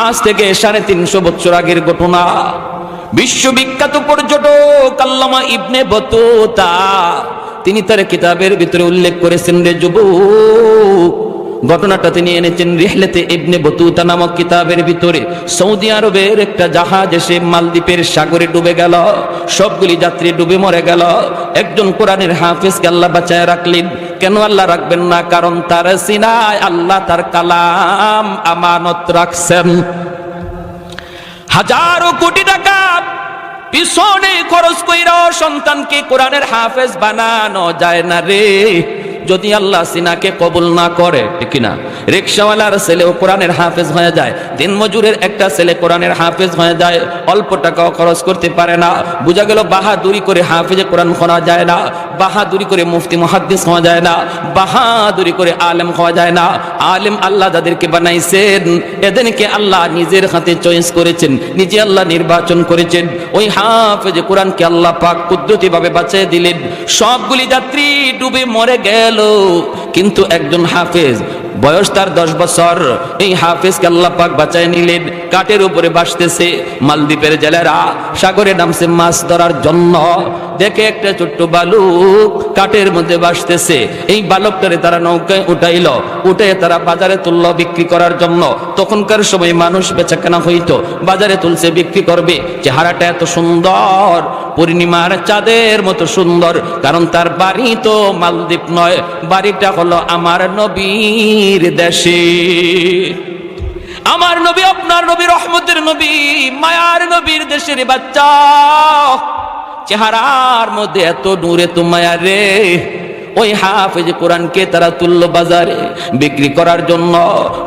আজ থেকে 350 বছর আগের ঘটনা। বিশ্ববিখ্যাত পর্যটক আল্লামা ইবনে বতুতা তিনি তার কিতাবের ভিতরে উল্লেখ করেছেন, রে যুবক, ঘটনাটা তিনি এনেছেন রিহলাতে ইবনে বতুতা নামক কিতাবের ভিতরে। সৌদি আরবের একটা জাহাজ এসে মালদ্বীপের সাগরে ডুবে গেল, সবগুলি যাত্রী ডুবে মরে গেল। একজন কোরআনের হাফেজকে আল্লাহ বাঁচায় রাখলেন। কেন আল্লাহ রাখবেন না? কারণ তার সিনায় আল্লাহ তার কালাম আমানত রাখছেন। হাজারো কোটি টাকা পিছনে খরচ কইরা সন্তানকে কোরআনের হাফেজ বানানো যায় না রে, যদি আল্লাহ সিনাকে কবুল না করে, ঠিক না? রিকশাওয়ালার ছেলেও কোরআনের হাফেজ হয়ে যায়, দিনমজুরের একটা ছেলে কোরআনের হাফেজ হয়ে যায়, অল্প টাকাও খরচ করতে পারে না। বোঝা গেল বাহাদুরি করে হাফেজে কোরআন হওয়া যায় না, বাহাদুরি করে মুফতি মুহাদ্দিস হওয়া যায় না, বাহাদুরি করে আলেম হওয়া যায় না। আলেম আল্লাহ যাদেরকে বানাইছেন এদেরকে আল্লাহ নিজের হাতে চয়েস করেছেন, নিজে আল্লাহ নির্বাচন করেছেন। ওই হাফেজে কোরআনকে আল্লাহ পাক কুদরতি ভাবে বাঁচিয়ে দিলেন। সবগুলি যাত্রী ডুবে মরে গেল, কিন্তু একজন হাফেজ, বয়স তার 10 বছর, এই হাফেজকে আল্লাহ পাক বাঁচায় নিলেন। কাঠের উপরে ভাসতেছে, মালদ্বীপের জেলেরা সাগরে নামছে মাছ ধরার জন্য। দেখে একটা ছোট্ট বালক কাঠের মধ্যে ভাসতেছে, এই বালকটারে তারা নৌকায় উঠাইল, উঠে তারা বাজারে তুলল বিক্রি করার জন্য। তখনকার সময় মানুষ বেচাকেনা হইতো, বাজারে তুলছে বিক্রি করবে। চেহারাটা এত সুন্দর, পূর্ণিমার চাঁদের মতো সুন্দর, কারণ তার বাড়ি তো মালদ্বীপ নয়, বাড়িটা হলো আমার নবীর দেশে। আমার নবী, আপনার নবী, রহমতের নবী, মায়ার নবীর দেশের বাচ্চা। চেহারার মধ্যে এত নূর, এত মায়া রে। ওই হাফেজ কোরআনকে তারা তুললো বাজারে বিক্রি করার জন্য।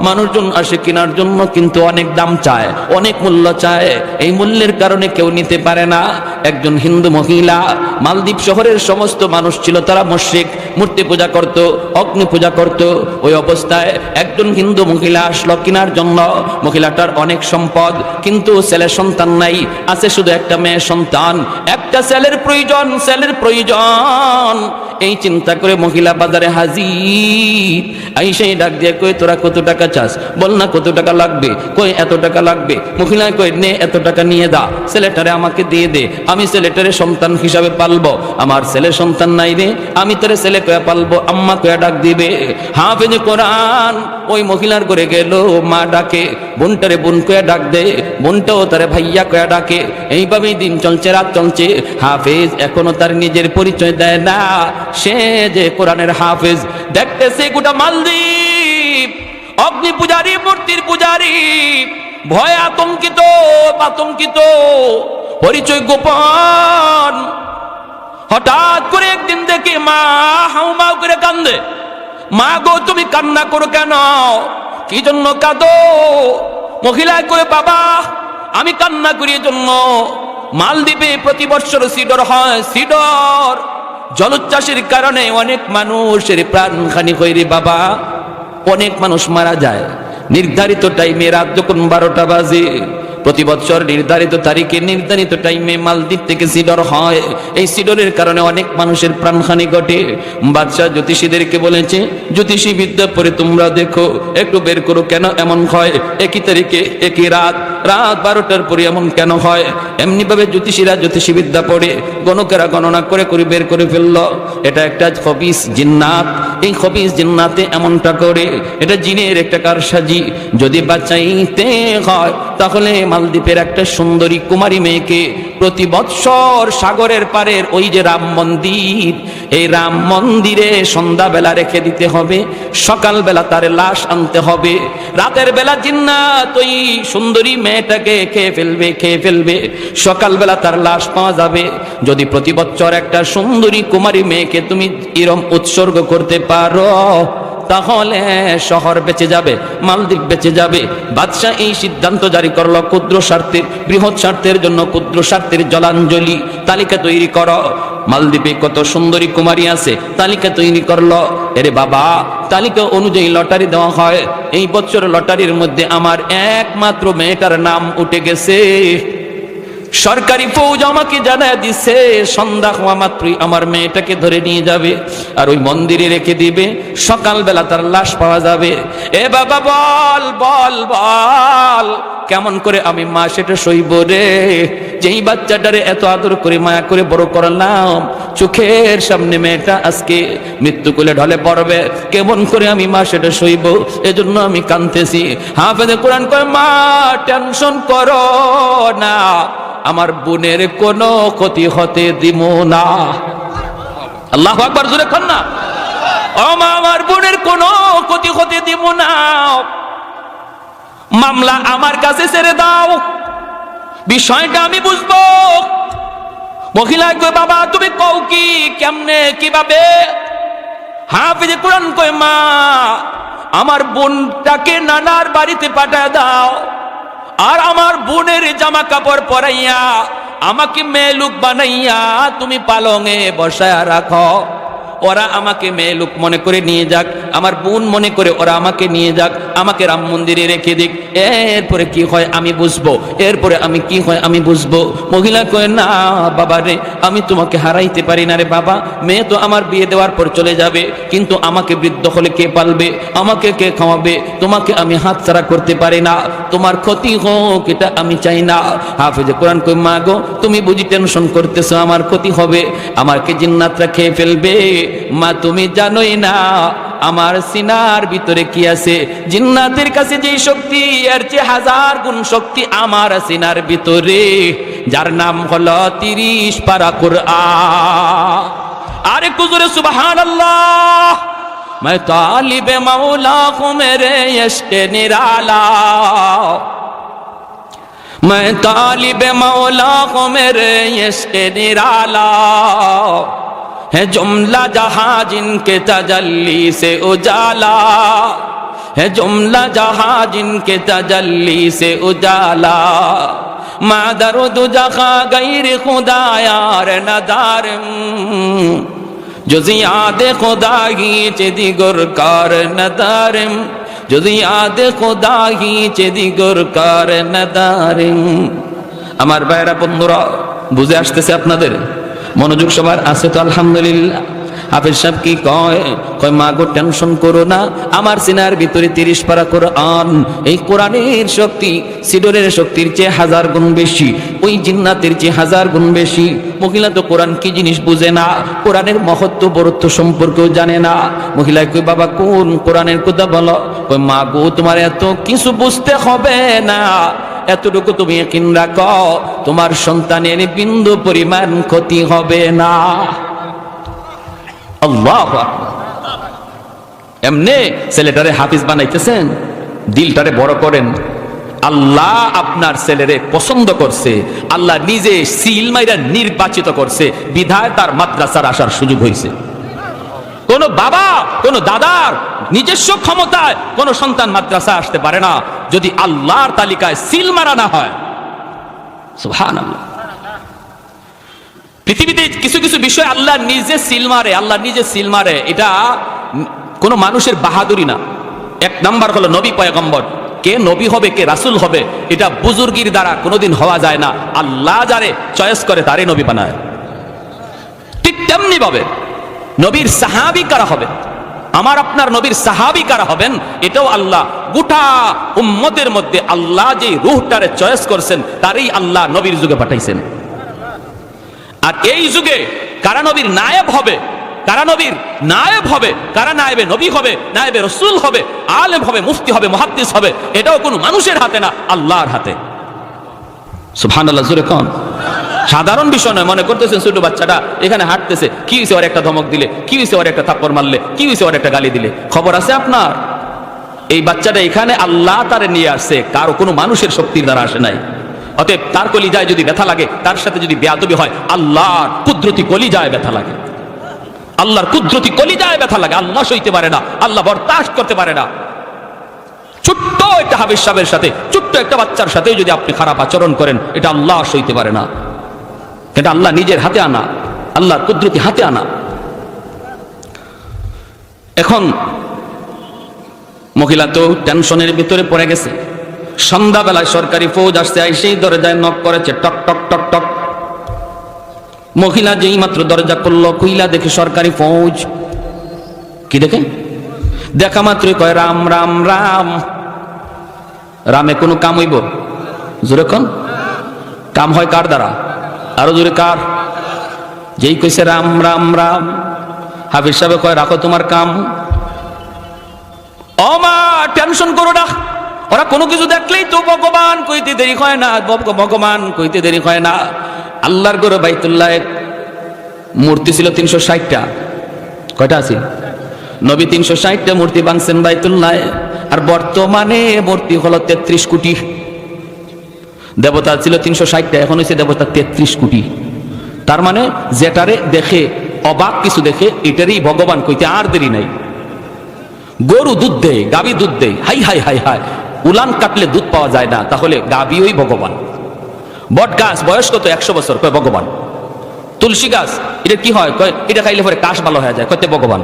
মানুষজন আসে কেনার জন্য, কিন্তু অনেক দাম চায়, অনেক মূল্য চায়। এই মূল্যের কারণে কেউ নিতে পারে না। একজন হিন্দু মহিলা, মালদ্বীপ শহরের সমস্ত মানুষ ছিল তারা মুশরিক, মূর্তি পূজা করত, অগ্নি পূজা করত। ওই অবস্থায় একজন হিন্দু মহিলা আসলো কেনার জন্য। মহিলাটার অনেক সম্পদ, কিন্তু ছেলে সন্তান নাই, আছে শুধু একটা মেয়ে সন্তান। একটা ছেলের প্রয়োজন, ছেলের প্রয়োজন। এই চিন্তা করে মহিলা বাজারে হাজির। আইসাই ডাক দিয়ে কই, তোরা কত টাকা চাস? বল না কত টাকা লাগবে। কই এত টাকা লাগবে। মহিলা কই, নে এত টাকা নিয়ে দা, ছেলেটারে আমাকে দিয়ে দে, আমি ছেলেটারে সন্তান হিসাবে পালবো। আমার ছেলে সন্তান নাই রে, আমি তোরে ছেলে কয়া পালবো। আম্মা কয়া ডাক দিবে। হাফেজ কোরআন ওই মহিলার করে গেল, মা ডাকে, বোনটারে বোন কয়া ডাক দে, বোনটাও তারে ভাইয়া কয়া ডাকে। এইভাবেই দিন চলছে, রাত চলছে। হাফেজ এখনো তার নিজের পরিচয় দেয় না সে যে কোরআনের হাফেজ। দেখতেছে গোটা মালদ্বীপ অগ্নি পূজারী, মূর্তির পূজারী, ভয়ে আতঙ্কিত, আতঙ্কিত, পরিচয় গোপন। হঠাৎ করে একদিন দেখে মা হাউমাউ করে কান্দে। মা গো, তুমি কান্না করো কেন? কি জন্য কাঁদো? মহিলা করে, বাবা আমি কান্না করি জন্য, মালদ্বীপে প্রতি বছর সিডর হয়, সিডর জলোচ্ছ্বাসের কারণে অনেক মানুষের প্রাণহানি হয় রে বাবা, অনেক মানুষ মারা যায়। নির্ধারিত টাইমে রাত যখন 12টা বাজে, প্রতি বছর নির্ধারিত তারিখে নির্ধারিত টাইমে মালদ্বীপ থেকে সিডর হয়। এই সিডরের কারণে অনেক মানুষের প্রাণহানি ঘটে। বাদশাহ জ্যোতিষীদেরকে বলেছে, জ্যোতিষী বিদ্যা পরে তোমরা দেখো, একটু বের করো কেন এমন হয়, একই তারিখে একই রাত, রাত 12টার পরে এমন কেন হয়। এমনি ভাবে জ্যোতিষীরা জ্যোতিষী বিদ্যা পড়ে গণকেরা গণনা করে করে বের করে ফেলল, এটা একটা খবিস জিন্নাত। এই খবিস জিন্নাতে এমনটা করে, এটা জিনের একটা কারসাজি। যদি বাঁচাইতে হয় তাহলে মালদ্বীপের একটা সুন্দরী কুমারী মেয়েকে প্রতি বৎসর সাগরের পারের ওই যে রাম মন্দির, এই রাম মন্দিরে সন্ধ্যাবেলা রেখে দিতে হবে, সকালবেলা তার লাশ আনতে হবে। রাতের বেলা জিন্নাত ওই সুন্দরী মেয়েটাকে খেয়ে ফেলবে, খেয়ে ফেলবে, সকালবেলা তার লাশ পাওয়া যাবে। যদি প্রতি বছর একটা সুন্দরী কুমারী মেয়েকে তুমি এরম উৎসর্গ করতে পারো, তাহলে শহর বেঁচে যাবে, মালদ্বীপ বেঁচে যাবে। বাদশাহ এই সিদ্ধান্ত জারি করলো, ক্ষুদ্র স্বার্থের, বৃহৎ স্বার্থের জন্য ক্ষুদ্র স্বার্থের জলাঞ্জলি তালিকা তৈরি করো। মালদ্বীপে কত সুন্দরী কুমারী আছে তালিকা তৈরি করলো। এরে বাবা, তালিকা অনুযায়ী লটারি দেওয়া হয়। এই বছর লটারির মধ্যে আমার একমাত্র মেয়েটার নাম উঠে গেছে। সরকারি ফৌজ আমাকে জানায় দিছে, সন্ধ্যা হওয়া মাত্রই আমার মেয়েটাকে ধরে নিয়ে যাবে আর ওই মন্দিরে রেখে দিবে, সকালবেলা তার লাশ পাওয়া যাবে। এ বাবা বল বল বল, কেমন করে আমি মা সেটা সইব রে। যেই বাচ্চাটারে এত আদর করে মায়া করে বড় করলাম, চোখের সামনে মেয়েটা আজকে মৃত্যু কোলে ঢলে পড়বে, কেমন করে আমি মা সেটা সইব। এজন্য আমি কাঁদতেছি। হাফেজে কোরআন কয়, মা টেনশন করো না, আমার বোনের কোনো ক্ষতি হতে দিব না। আল্লাহু আকবার, জোরে কর না। ও মা, আমার বোনের কোনো ক্ষতি হতে দিব না, মামলা আমার কাছে ছেড়ে দাও, বিষয়টা আমি বুঝবো। মহিলা কয়, বাবা তুমি কও কি, কেমনে, কিভাবে? হাফেজে কোরআন কয়, মা আমার বোনটাকে নানার বাড়িতে পাঠায় দাও, আর আমার বোনের জামা কাপড় পরাইয়া আমাকে মেয়ে লোক বানাইয়া তুমি পালঙে বসায়া রাখো। ওরা আমাকে মেয়ে লোক মনে করে নিয়ে যাক, আমার বোন মনে করে ওরা আমাকে নিয়ে যাক, আমাকে রাম মন্দিরে রেখে দিক, এরপরে কি হয় আমি বুঝবো, এরপরে আমি কি হয় আমি বুঝবো। মহিলা কয়, না বাবা রে, আমি তোমাকে হারাইতে পারি না রে বাবা, মেয়ে তো আমার বিয়ে দেওয়ার পর চলে যাবে, কিন্তু আমাকে বৃদ্ধ হলে কে পালবে, আমাকে কে খাওয়াবে, তোমাকে আমি হাতছাড়া করতে পারি না, তোমার ক্ষতি হোক এটা আমি চাই না। হাফেজে কোরআন কয়, মা গো তুমি বুঝি টেনশন করতেছো আমার ক্ষতি হবে, আমাকে জিন্নাতরা খেয়ে ফেলবে। মা তুমি জানোই না আমার সিনার ভিতরে কি আছে, জিন্নাতের কাছে যে শক্তি এর চেয়ে 1000 গুণ শক্তি আমার সিনার ভিতরে, যার নাম হলো 30 পারা কুরআন। আরে কুজুরে সুবহানাল্লাহ। मैं तालिबे मौला हूँ मेरे इश्क़ निराला, मैं तालिबे मौला हूँ मेरे इश्क़ निराला, है जुमला जहां जिनके तजल्ली से उजाला, है जुमला जहां जिनके तजल्ली से उजाला, मादरुद जखा गैर खुदा यार नदारम, जुज़ी याद खुदा ही चेदिगुर कार नदारम, जुज़ी याद खुदा ही चेदिगुर कार नदारम। আমার ভাইরা বন্ধুরা, বুঝে আসতেছে আপনাদের? মনোযোগ সবার আছে তো? আলহামদুলিল্লাহ। হাফেজ সাহেব কি কয়? কয় মা গো টেনশন করো না, আমার সিনার ভিতরে 30 পারা কোরআন, এই কোরআনের শক্তি সিডরের শক্তির চেয়ে 1000 গুণ বেশি, ওই জিন্নাতের চেয়ে 1000 গুণ বেশি। মহিলা তো কোরআন কি জিনিস বুঝে না, কোরআনের মহত্ব বরত্ব সম্পর্কেও জানে না। মহিলা কই বাবা কোন কোরআনের কথা বলো? কয় মা গো তোমার এত কিছু বুঝতে হবে না, এতটুকু তুমি ইয়াকিন রাখো, তোমার সন্তানের বিন্দু পরিমাণ ক্ষতি হবে না। আল্লাহু আকবার। এমনে ছেলেটারে হাফিজ বানাইতেছেন, দিলটারে বড় করেন। আল্লাহ আপনার ছেলেরে পছন্দ করছে, আল্লাহ নিজে সিল মাইরা নির্বাচিত করছে, বিধায় তার মাদ্রাসার আসার সুযোগ হয়েছে। কোন বাবা কোন দাদার নিজস্ব ক্ষমতায় কোন সন্তান মাদ্রাসা আসতে পারে না যদি আল্লাহর তালিকায় সিল মারা না হয়। সুবহানাল্লাহ। পৃথিবীতে কিছু কিছু বিষয় আল্লাহ নিজে সিল মারে, আল্লাহ নিজে সিল মারে, এটা কোন মানুষের বাহাদুরি না। এক নাম্বার হলো নবী পয়গম্বর, কে নবী হবে কে রাসূল হবে এটা বুজুর্গির দ্বারা কোনোদিন হওয়া যায় না, আল্লাহ যারে চয়েস করে তারে নবী বানায়। ঠিক তেমনি ভাবে নবীর সাহাবী কারা হবে, আমার আপনার নবীর সাহাবী কারা হবেন, এটাও আল্লাহ গোটা উম্মতের মধ্যে আল্লাহ যে রূহটারে চয়েস করছেন তারই আল্লাহ নবীর যুগে পাঠাইছেন। আর এই যুগে কারা নবীর নায়েব হবে, কারা নবীর নায়েব হবে, কারা নায়েবে নবী হবে, নায়েবে রাসূল হবে, আলেম হবে, মুফতি হবে, মুহাদ্দিস হবে, এটাও কোনো মানুষের হাতে না, আল্লাহর হাতে। সুবহানাল্লাহ, জোরে কোন। সাধারণ বিষয় নয়। মনে করতেছেন ছোট বাচ্চাটা এখানে হাঁটতেছে, কি হয়েছে ওর একটা ধমক দিলে, কি হয়েছে ওর একটা থাপ্পড় মারলে, কি হয়েছে ওর একটা গালি দিলে, খবর আছে আপনার? এই বাচ্চাটা এখানে আল্লাহ তারে নিয়ে আসছে, কারো কোনো মানুষের শক্তির দ্বারা আসে নাই। অতএব তার কলিজায় যদি ব্যথা লাগে, তার সাথে যদি বেয়াদবি হয়, আল্লাহর কুদরতি কলিজায় ব্যথা লাগে, আল্লাহর কুদরতি কলিজায় ব্যথা লাগে। আল্লাহ সইতে পারে না, আল্লাহ বরদাশত করতে পারে না। ছোট্ট একটা হাফেজ সাহেবের সাথে, ছোট্ট একটা বাচ্চার সাথে যদি আপনি খারাপ আচরণ করেন, এটা আল্লাহ সইতে পারে না। এটা আল্লাহ নিজের হাতে আনা, আল্লাহর কুদরতি হাতে আনা। এখন মহিলা তো টেনশনের ভিতরে পড়ে গেছে। সন্ধ্যাবেলায় সরকারি ফৌজ আসছে, সেই দরজায় নক করেছে, টক টক টক টক। মহিলা যেই মাত্র দরজা খুললো, খুইলা দেখে সরকারি ফৌজ। কি দেখে? দেখা মাত্রই কয় রাম রাম রাম। রামে কোনো কাম হইব? জোরে কোন? কাম হয় কার দ্বারা? আরো জোরে কার? যেই কইছে রাম রাম রাম, হাফিজ সাহেব কয় রাখো তোমার কাম। ও মা, টেনশন করো না, ওরা কোনো কিছু দেখলেই তো ভগবান কইতে দেরি হয় না, ভগবান কইতে দেরি হয় না। আল্লাহর ঘরে বাইতুল্লাহ মূর্তি ছিল 360টা। কয়টা আছে? নবী 360টা মূর্তি ভাঙছেন বাইতুল্লাহ। আর বর্তমানে মূর্তি হলো 33 কোটি। দেবতা ছিল 360টা, এখন হয়েছে দেবতা 33 কোটি। তার মানে যেটারে দেখে অবাক কিছু দেখে, এটারই ভগবান কইতে আর দেরি নাই। গরু দুধ দেয়, গাভী দুধ দেয়, হাই হাই হাই হাই, উলান কাটলে দুধ পাওয়া যায় না, তাহলে গাভীই ভগবান। বট গাছ বয়স কত? 100 বছর, কয় ভগবান। তুলসী গাছ, এটা কি হয়? কয় এটা খাইলে পরে কাশ ভালো হয়ে যায়, কয়তে ভগবান।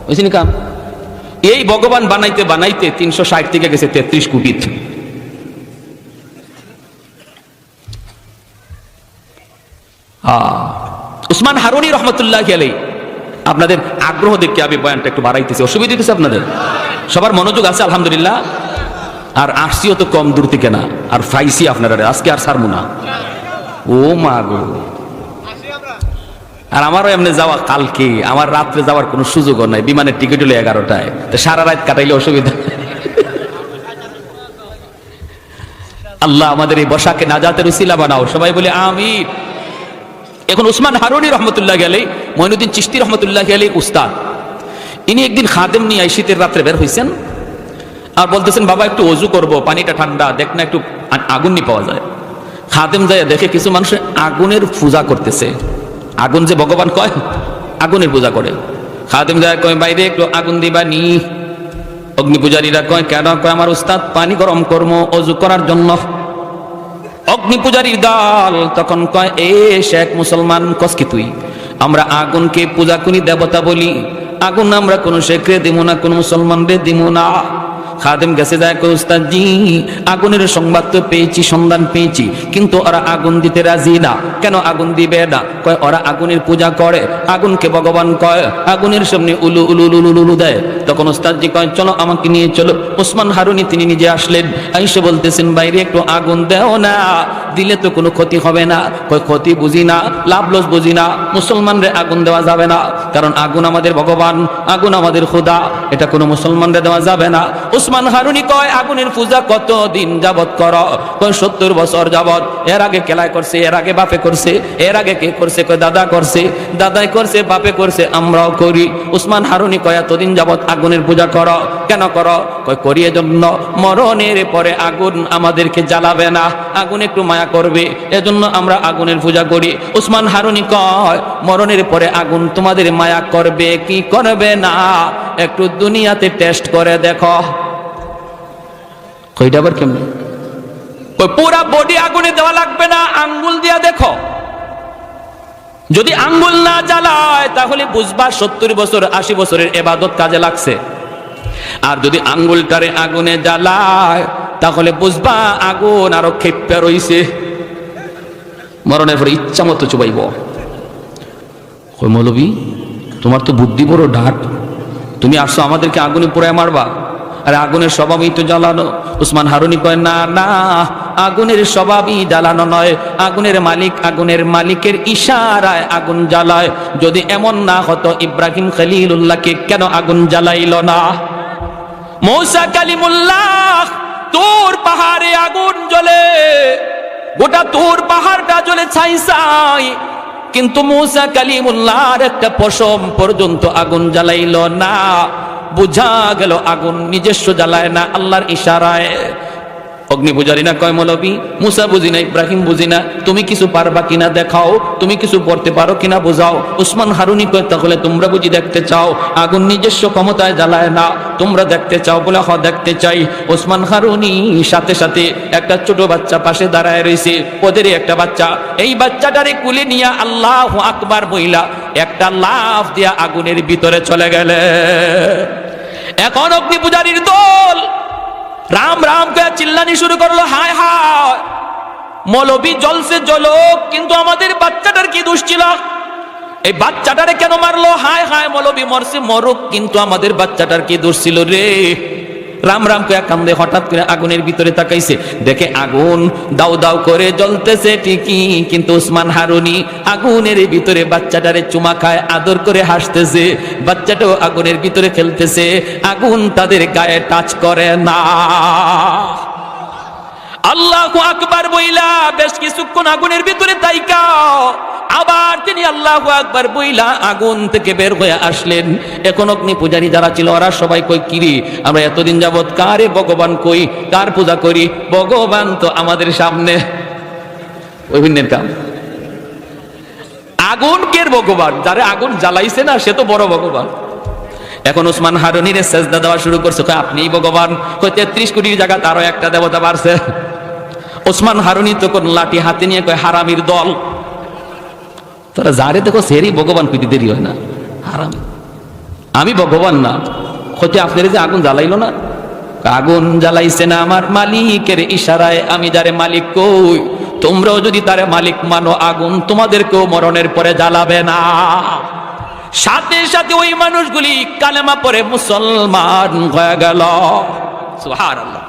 বুঝছেন কাম? এই ভগবান বানাইতে বানাইতে 360 থেকে গেছে 33 কোটি। উসমান হারুনি রহমতুল্লাহ আলাইহি, আপনাদের আগ্রহ দেখে আমি বয়ানটা একটু বাড়াইতেছি, অসুবিধা হইতেছে আপনাদের? সবার মনোযোগ আছে আলহামদুলিল্লাহ। আর আসছিও তো কম দূর থেকে না, আর ফাইসি আপনারা আজকে আর সারমু না। ও মা গো, আর আমারও এমনি যাওয়া কালকে, আমার রাত্রে যাওয়ার কোনো সুযোগও নাই, বিমানের টিকিট হলো 11টায়, তো সারা রাত কাটাইলে অসুবিধা। আল্লাহ আমাদের এই বসাকে নাজাতের উসিলা বানাও, সবাই বলে আমিন। এখন উসমান হারুনি রহমতুল্লাহ আলাইহি, মঈনুদ্দিন চিশতি রহমতুল্লাহ আলাইহি উস্তাদ, ইনি একদিন খাদেম নিয়ে শীতের রাত্রে বের হয়েছেন, আর বলতেছেন বাবা একটু অজু করব, পানিটা ঠান্ডা, দেখ না একটু আগুন নি পাওয়া যায়। খাদেম যায় দেখে কিছু মানুষ আগুনের পূজা করতেছে। আগুন যে ভগবান কয়, আগুনের পূজা করে। খাদেম যায় কয় বাইরে একটু আগুন দিবা নি। অগ্নি পূজারীরা কয় কেন? কয় আমার উস্তাদ পানি গরম করবো অজু করার জন্য। অগ্নি পূজারীর দল তখন কয় এ শেখ মুসলমান, কস কি তুই? আমরা আগুনকে পূজা করি, দেবতা বলি, আগুন আমরা কোনো শেখরে দিব না, কোনো মুসলমান রে দিব না। খাদেম গেছে যায় কয় উস্তাদ জি, আগুনের সংবাদ তো পেয়েছি, সন্ধান পেয়েছি, কিন্তু ওরা আগুন দিতে রাজি না। কেন আগুন দিবে না? কয় ওরা আগুনের পূজা করে, আগুনকে ভগবান কয়, আগুনের সামনে উলু উলু উলু উলু দেয়। তখন উস্তাদজি কয় চলো আমাকে নিয়ে চলো। ওসমান হারুনি তিনি নিজে আসলেন, আইসে বলতেছেন বাইরে একটু আগুন দেও না, দিলে তো কোনো ক্ষতি হবে না। কয় ক্ষতি বুঝি না, লাভ লস বুঝি না, মুসলমানরে আগুন দেওয়া যাবে না, কারণ আগুন আমাদের ভগবান, আগুন আমাদের খোদা, এটা কোনো মুসলমানরে দেওয়া যাবে না। উসমান হারুনি কয় আগুনের পূজা কতদিন যাবত করো? কয় 70 বছর যাবত। এর আগে কেলায় করছে, এর আগে বাপে করছে, এর আগে কে করছে? কয় দাদা করছে, দাদাই করছে, বাপে করছে, আমরাও করি। উসমান হারুনি কয় এতদিন যাবত আগুনের পূজা করো, কেন করো? কয় করি এজন্য মরণের পরে আগুন আমাদেরকে জ্বালাবে না, আগুন একটু মায়া করবে, এজন্য আমরা আগুনের পূজা করি। উসমান হারুনি কয় মরণের পরে আগুন তোমাদের মায়া করবে কি করবে না, একটু দুনিয়াতে টেস্ট করে দেখো। কইটা আবার কেমন? পুরা বডি আগুনে দেওয়া লাগবে না, আঙ্গুল দিয়া দেখো। যদি আঙ্গুল না জ্বালায় তাহলে বুঝবা 70 বছর 80 বছরের ইবাদত কাজে লাগছে। আর যদি আঙ্গুলটারে আগুনে জ্বালায় তাহলে বুঝবা আগুন আরো ক্ষেপে রইছে, মরণের পরে ইচ্ছা মতো চুবাইব। কই মৌলবী তোমার তো বুদ্ধি বড় ঢাট, তুমি আসছো আমাদেরকে আগুনে পোড়ায় মারবা? আরে আগুনের স্বভাবই তো জ্বালানো। উসমান হারুনি কয় না না, আগুনের স্বভাবই জ্বালানো নয়, আগুনের মালিক, আগুনের মালিকের ইশারায় আগুন জ্বালায়। যদি এমন না হতো ইব্রাহিম খলিলুল্লাহকে কেন আগুন জ্বালাইল না? মূসা কালিমুল্লাহ, তুর পাহাড়ে আগুন জ্বলে, গোটা তুর পাহাড়টা জ্বলে ছাই ছাই, কিন্তু মূসা কালিমুল্লাহর একটা পশম পর্যন্ত আগুন জ্বালাইল না। বুঝা গেল আগুন নিজস্ব জ্বালায় না, আল্লাহর ইশারায়। অগ্নি পূজারী না কয় মৌলবী মুসা বুঝি না, ইব্রাহিম বুঝি না, তুমি কিছু পারবা কিনা দেখাও, তুমি কিছু পড়তে পারো কিনা বোঝাও। উসমান হারুনি কয় তাহলে তোমরা বুঝি দেখতে চাও আগুন নিজস্ব ক্ষমতায় জ্বালায় না, তোমরা দেখতে চাও? বলে হ দেখতে চাই। উসমান হারুনি সাথে সাথে একটা ছোট বাচ্চা পাশে দাঁড়ায় রয়েছে, ওদেরই একটা বাচ্চা, এই বাচ্চাটারে কুলে নিয়ে আল্লাহু আকবার বইলা একটা লাফ দিয়া আগুনের ভিতরে চলে গেলে। এখন অগ্নি পূজারীর দল রাম রাম কে চিল্লানি শুরু করলো, হায় হায় মৌলবী জ্বলছে জ্বলুক, কিন্তু আমাদের বাচ্চাটার কি দোষ ছিল? এই বাচ্চাটারে কেন মারলো? হায় হায় মৌলবী মরছে মরুক, কিন্তু আমাদের বাচ্চাটার কি দোষ ছিল রে? রাম রাম করে কান্দে, হঠাৎ করে আগুনের ভিতরে তাকাইছে, দেখে আগুন দাউ দাউ করে জ্বলতেছে ঠিকই, কিন্তু ওসমান হারুনি আগুনের ভিতরে বাচ্চাটারে চুমা খায়, আদর করে হাসতেছে, বাচ্চাটাও আগুনের ভিতরে খেলতেছে, আগুন তাদের গায়ে টাচ করে না। আল্লাহু আকবার বইলা বেশ কিছুক্ষণ আগুনের ভিতরে তাইকা আবার তিনি আল্লাহু আকবার বইলা আগুন থেকে বের হয়ে আসলেন। এখন অগ্নি পূজারী যারা ছিল ওরা সবাই কই, কিরে আমরা এতদিন যাবত কারে ভগবান কই, কার পূজা করি, ভগবান তো আমাদের সামনে। ওই ভিন্নের কাম, আগুন কের ভগবান? যারা আগুন জ্বালাইছে না সে তো বড় ভগবান। এখন ওসমান হারুনির সেজদা দেওয়া শুরু করছে, আপনিই ভগবান। 33 কোটির জায়গা তারও একটা দেবতা বাড়ছে। ওসমান হারুনি তখন লাঠি হাতে নিয়ে কয়, হারামির দল, তোরা যারে দেখো সেরই ভগবান কইতে দেরি হয় না, হারামি, আমি ভগবান না। হতে আপনার যে আগুন জ্বালাইলো না, আগুন জ্বালাইছে না আমার মালিকের ইশারায়, আমি যারে মালিক কই, তোমরাও যদি তারে মালিক মানো, আগুন তোমাদেরকেও মরণের পরে জ্বালাবে না। সাথে সাথে ওই মানুষগুলি কালেমা পড়ে মুসলমান হয়ে গেল। সুবহানাল্লাহ।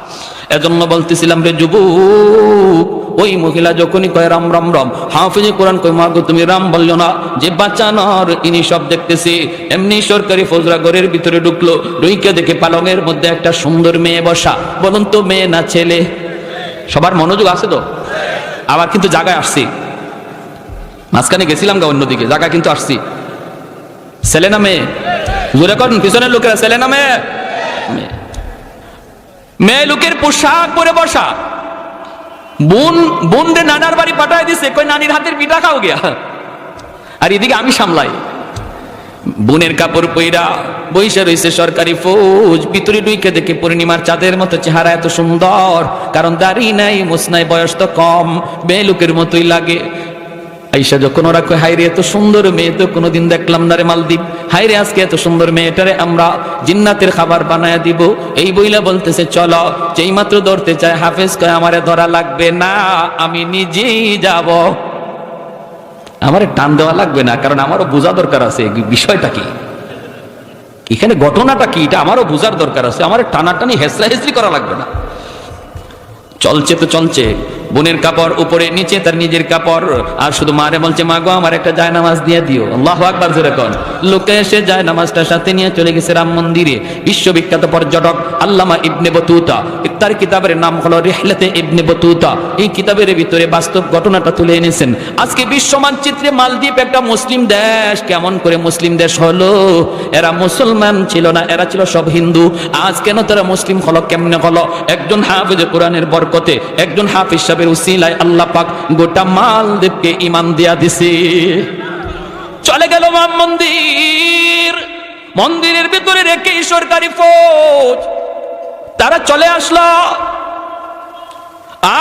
এজন্য বলতেছিলাম রে যুবক, ওই মহিলা যখনই কয় রাম রাম রাম, হাফিজে কোরআন কয়, মা গো তুমি রাম বললো না, যে বাঁচানোর ইনি সব দেখতেছি। এমনি সরকারি ফজরা ঘরের ভিতরে ঢুকলো, ঢুইকে দেখে পালঙের মধ্যে একটা সুন্দর মেয়ে বসা। বলুন তো মেয়ে না ছেলে? সবার মনোযোগ আছে তো? আবার কিন্তু জায়গায় আসছি, মাঝখানে গেছিলাম গা অন্যদিকে, জায়গায় কিন্তু আসছি। ছেলে না মেয়ে? জোরে করেন, পিছনের লোকেরা ছেলে না মেয়ে? মেয়ে লোকের পোশাক পরে বসা। বোন রে নানার বাড়ি পাঠায় দিছে, কই নানির হাতের পিঠা খাও গিয়া। আর এদিকে আমি সামলাই, বোনের কাপড় পইরা বইসা রইছে সরকারি ফৌজ। ভিতরে ঢুইকে দেখে পূর্ণিমার চাঁদের মতো চেহারা, এত সুন্দর, কারণ দাড়ি নাই, মুছ নাই, বয়স তো কম, মেয়ে লোকের মতোই লাগে। আইসা যখন ওরা কয়, হাইরে এত সুন্দর মেয়ে তো কোনোদিন দেখলাম না রে মালদ্বীপ, হাইরে আজকে এত সুন্দর মেয়েটারে আমরা জিন্নাতের খাবার বানায়া দিব, এই বইলা বলতেছে চলো। যেই মাত্র ধরতে চায়, হাফেজ কয় আমারে ধরা লাগবে না, আমি নিজেই যাব, আমারে টান দেওয়া লাগবে না, কারণ আমারও বোঝা দরকার আছে বিষয়টা কি, এখানে ঘটনাটা কি, এটা আমারও বোঝার দরকার আছে, আমার টানাটানি হেসরা হেসরি করা লাগবে না। চলছে তো চলছে, বোনের কাপড় উপরে নিচে তার নিজের কাপড়, আর শুধু মারে বলছে, মা গো আমার একটা জায়নামাজ দিয়ে দিও। আল্লাহু আকবার জোরে কোন। লোকে এসে জায়নামাজটা সাথে নিয়ে চলে গেছে রাম মন্দিরে। বিশ্ববিখ্যাত পর্যটক আল্লামা ইবনে বতুতা, তার কিতাবের নাম হলো রিহলাতে ইবনে বতুতা, এই কিতাবের ভিতরে বাস্তব ঘটনাটা তুলে এনেছেন। আজকে বিশ্ব মানচিত্রে মালদ্বীপ একটা মুসলিম দেশ। কেমন করে মুসলিম দেশ হলো? এরা মুসলমান ছিল না, এরা ছিল সব হিন্দু। আজ কেন তারা মুসলিম হলো, কেমনে হলো? একজন হাফেজে কোরআনের বরকতে, একজন হাফেজ সাহেবের উসিলায় আল্লাহ পাক গোটা মালদ্বীপকে ঈমান দিয়া দিছে। চলে গেল রাম মন্দির, মন্দিরের ভিতরে রেখে সরকারি ফৌজ তারা চলে আসলো।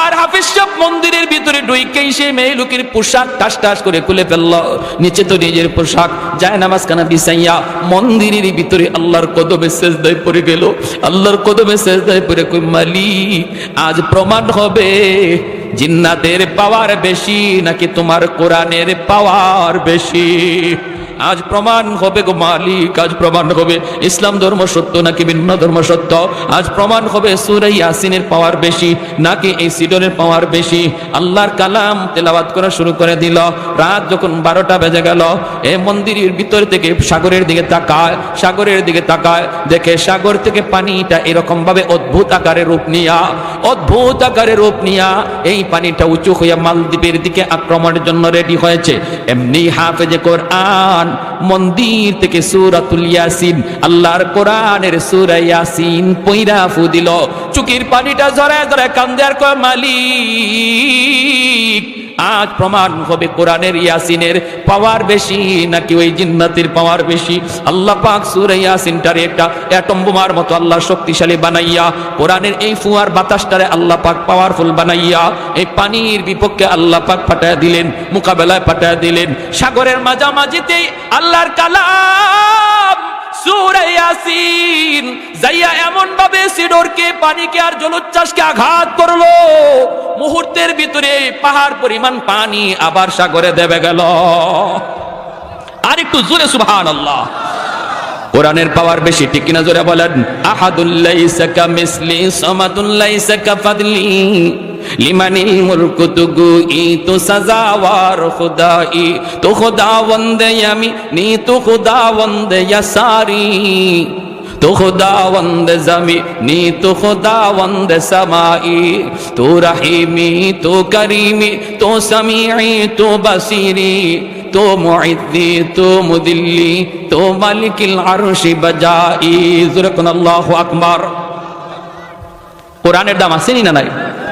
আর হাফেজ সাহেব মন্দিরের ভিতরে ঢুইকেই সেই মেয়ে লোকের পোশাক টাস টাস করে খুলে ফেললো, নিচে তো নিজের পোশাক, যায় নামাজখানা বিছাইয়া মন্দিরের ভিতরে আল্লাহর কদমে সেজদায় পড়ে গেল। আল্লাহর কদমে সেজদায় পড়ে কই, মালিক আজ প্রমাণ হবে জিন্নাতের পাওয়ার বেশি নাকি তোমার কোরআনের পাওয়ার বেশি। আজ প্রমাণ হবে গো মালিক, আজ প্রমাণ হবে ইসলাম ধর্ম সত্য নাকি ভিন্ন ধর্ম সত্য। আজ প্রমাণ হবে সূরা ইয়াসিনের পাওয়ার বেশি নাকি এই সিডরের পাওয়ার বেশি। আল্লাহর কালাম তেলাওয়াত করা শুরু করে দিল। রাত যখন 12টা বেজে গেল, এই মন্দিরের ভিতর থেকে সাগরের দিকে তাকায়, সাগরের দিকে তাকায়, দেখে সাগর থেকে পানিটা এরকম ভাবে অদ্ভুত আকারে রূপ নিয়া, অদ্ভুত আকারে রূপ নিয়া এই পানিটা উঁচু হইয়া মালদ্বীপের দিকে আক্রমণের জন্য রেডি হয়েছে। এমনি হাফেজে কোরআন মন্দির থেকে সূরাতুল ইয়াসিন, আল্লাহর কোরআনের সূরা ইয়াসিন পয়রা ফু দিল। চুকির পানিটা ঝরায় ঝরায় কান্দে আর কয়, মালিক আজ প্রমাণ হবে কোরআনের ইয়াসিনের পাওয়ার বেশি নাকি ওই জিন্নাতের পাওয়ার বেশি। আল্লাহ পাক সূরা ইয়াসিনটারে একটা অ্যাটম বোমার মতো আল্লাহ শক্তিশালী বানাইয়া, কোরআনের এই ফুয়ার বাতাসটারে আল্লাহ পাক পাওয়ারফুল বানাইয়া এই পানির বিপক্ষে আল্লাহ পাক পাঠায় দিলেন, মোকাবেলায় পাঠায় দিলেন। সাগরের মাঝামাঝিতেই আল্লাহর কালাম সূরা ইয়াসিন যাইয়া এমন ভাবে সিডরকে, পানিকে আর জলোচ্ছ্বাসকে আঘাত করলো, মুহূর্তের ভিতরে পাহাড় পরিমাণ পানি আবার সাগরে দেবে গেল। আর একটু জোরে সুবহানাল্লাহ। কোরআনের পাওয়ার বেশি, ঠিক কিনা জোরে বলেন। আহাদুল লাইসা কামিসলি সামাদুল লাইসা কাফাদলি লিমানিল মুলকু তুগুই তো সাজাওয়ার খুদাই তো খুদাওয়ান্দে ইয়ামিনি তো খুদাওয়ান্দে ইয়াসারি তো খুদাওয়ান্দে জামিনি তো খুদাওয়ান্দে সামাই তো রহিমি তো করিমি তো সামিঈ তো বাসিরি তো মুইদ্দি তো মুদিল্লি তো মালিকিল আরশি বাজাই। যুরকুন আল্লাহু আকবার। কোরআনের দাম আসেনি না নাই?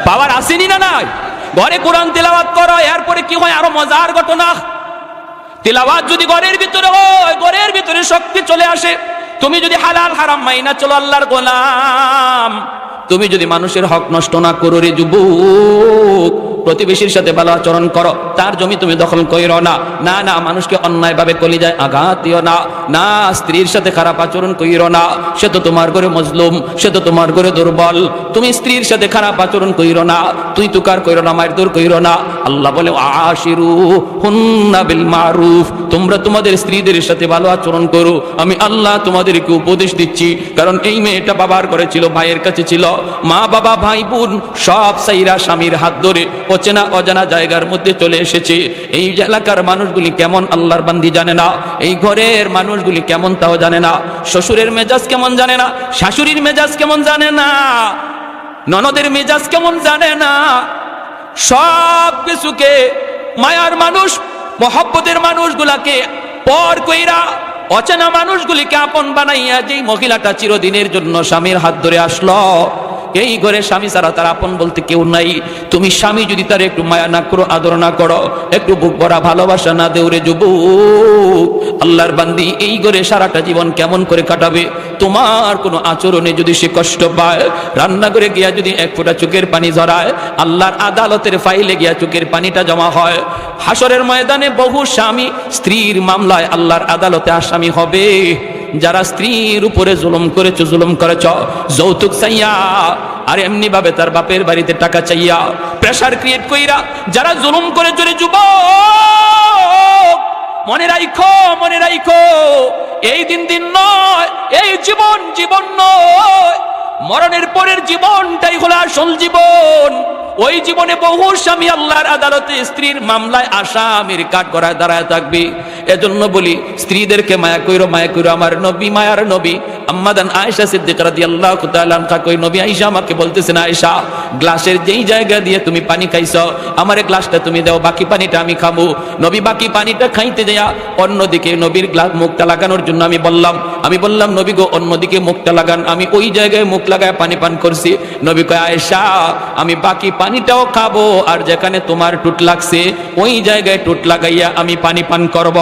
পাওয়ার আসেনি না নাই? ঘরে কোরআন তেলাওয়াত করো, এরপরে কি হয় আরো মজার ঘটনা। তেলাওয়াত যদি ঘরের ভিতরে হয়, ঘরের ভিতরে শক্তি চলে আসে। তুমি যদি হালাল হারাম মাইনা চলো আল্লাহর গোলাম, তুমি যদি মানুষের হক নষ্ট না করো রে যুবক, প্রতিবেশীর সাথে ভালো আচরণ করো, তার জমি তুমি দখল কইরো না, না না মানুষকে অন্যায়ভাবে কলিজায় আঘাত দিও না, না স্ত্রীর সাথে খারাপ আচরণ কইরো না, সে তো তোমার ঘরে মজলুম, সে তো তোমার ঘরে দুর্বল, তুমি স্ত্রীর সাথে খারাপ আচরণ কইরো না, তুই তুকার কইরো না, মারধর কইরো না। আল্লাহ বলে আশিরু হুন্না বিল মারুফ, তোমরা তোমাদের স্ত্রীদের সাথে ভালো আচরণ করো। আমি আল্লাহ তোমাদেরকে উপদেশ দিচ্ছি, কারণ এই মেয়েটা বাবার ঘরে ছিল, ভাইয়ের কাছে ছিল, মা বাবা ভাই বোন সব সাইরা স্বামীর হাত ধরে অচেনা অজানা জায়গার মধ্যে চলে এসেছে। এই এলাকার মানুষগুলি কেমন আল্লাহর বান্দি জানে না, এই ঘরের মানুষগুলি কেমন তাও জানে না, শ্বশুরের মেজাজ কেমন জানে না, শাশুড়ির মেজাজ কেমন জানে না, ননদের মেজাজ কেমন জানে না। সব কিছুকে মায়ার মানুষ, মহব্বতের মানুষগুলাকে পর কইরা অচেনা মানুষগুলিকে আপন বানাইয়া যেই মহিলাটা চিরদিনের জন্য স্বামীর হাত ধরে আসলো, এই ঘরে স্বামী ছাড়া তার আপন বলতে কেউ নাই। তুমি স্বামী যদি তার একটু মায়া না করো, আদর না করো, একটু বুক ভরা ভালোবাসা না দেউরে যুবক, আল্লাহর বান্দি এই ঘরে সারাটা জীবন কেমন করে কাটাবে? তোমার কোনো আচরণে যদি সে কষ্ট পায়, রান্নাঘরে গিয়া যদি এক ফোঁটা চোখের পানি ঝরায়, আল্লাহর আদালতের ফাইলে গিয়া চোখের পানিটা জমা হয়। হাসরের ময়দানে বহু স্বামী স্ত্রীর মামলায় আল্লাহর আদালতে আসামি হবে। যারা স্ত্রীর উপরে জুলুম করেছ, জুলুম করেছ যৌতুক চাইয়া, আর এমনি ভাবে তার বাপের বাড়িতে টাকা চাইয়া, প্রেসার ক্রিয়েট কইরা যারা জুলুম করে চলে, যুবক মনে রাখো, মনে রাখো, এই দিন দিন নয়, এই জীবন জীবন নয়, মরণের পরের জীবনটাই হলো আসল জীবন। ওই জীবনে বহু স্বামী আল্লাহর আদালতে স্ত্রীর মামলায় আসামির কাঠগড়ায় দাঁড়ায় থাকবে। এজন্য বলি স্ত্রীদেরকে মায়া কইরো, মায়া কইরো। আমার নবী, মায়ার নবী আম্মাদান আয়েশা সিদ্দিকা রাদিয়াল্লাহু তাআলা আনহা কই, নবী আয়েশা আমাকে বলতেছেন, আয়েশা গ্লাসের যেই জায়গা দিয়ে তুমি পানি খাইছো, আমারে গ্লাসটা তুমি দাও, বাকি পানিটা আমি খাবো। নবী বাকি পানিটা খাইতে যায়া অন্যদিকে নবীর গ্লাস মুখটা লাগানোর জন্য আমি বললাম নবী গো অন্যদিকে মুখটা লাগান। আমি ওই জায়গায় মুখ লাগায় পানি পান করছি। নবী কয়, আয়েশা আমি বাকি পানিটাও খাবো, আর যেখানে তোমার টুট লাগছে ওই জায়গায় টুট লাগাইয়া আমি পানি পান করব।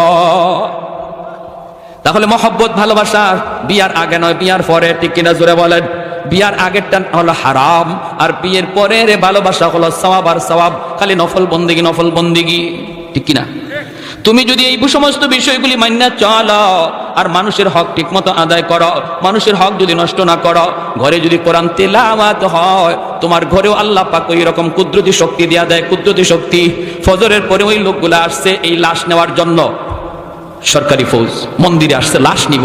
তাহলে মহব্বত ভালোবাসা বিয়ার আগে নয়, বিয়ার পরে, ঠিক কিনা জোরে বলেন? বিয়ার আগেরটা হলো হারাম, আর বিয়ের পরের ভালোবাসা হলো সওয়াব আর সওয়াব, খালি নফল বন্দেগী, নফল বন্দেগী, ঠিক কিনা? তুমি যদি এই সমস্ত বিষয়গুলি মান্য চলো, আর মানুষের হক ঠিক মতো আদায় করো, মানুষের হক যদি নষ্ট না করো, ঘরে যদি কোরআন তেলাওয়াত হয়, তোমার ঘরেও আল্লাহ পাক ওই রকম কুদরতি শক্তি দেয়া দেয়, কুদরতি শক্তি। ফজরের পরে ওই লোকগুলা আসছে এই লাশ নেওয়ার জন্য, সরকারি ফৌজ মন্দিরে আসছে লাশ নিব,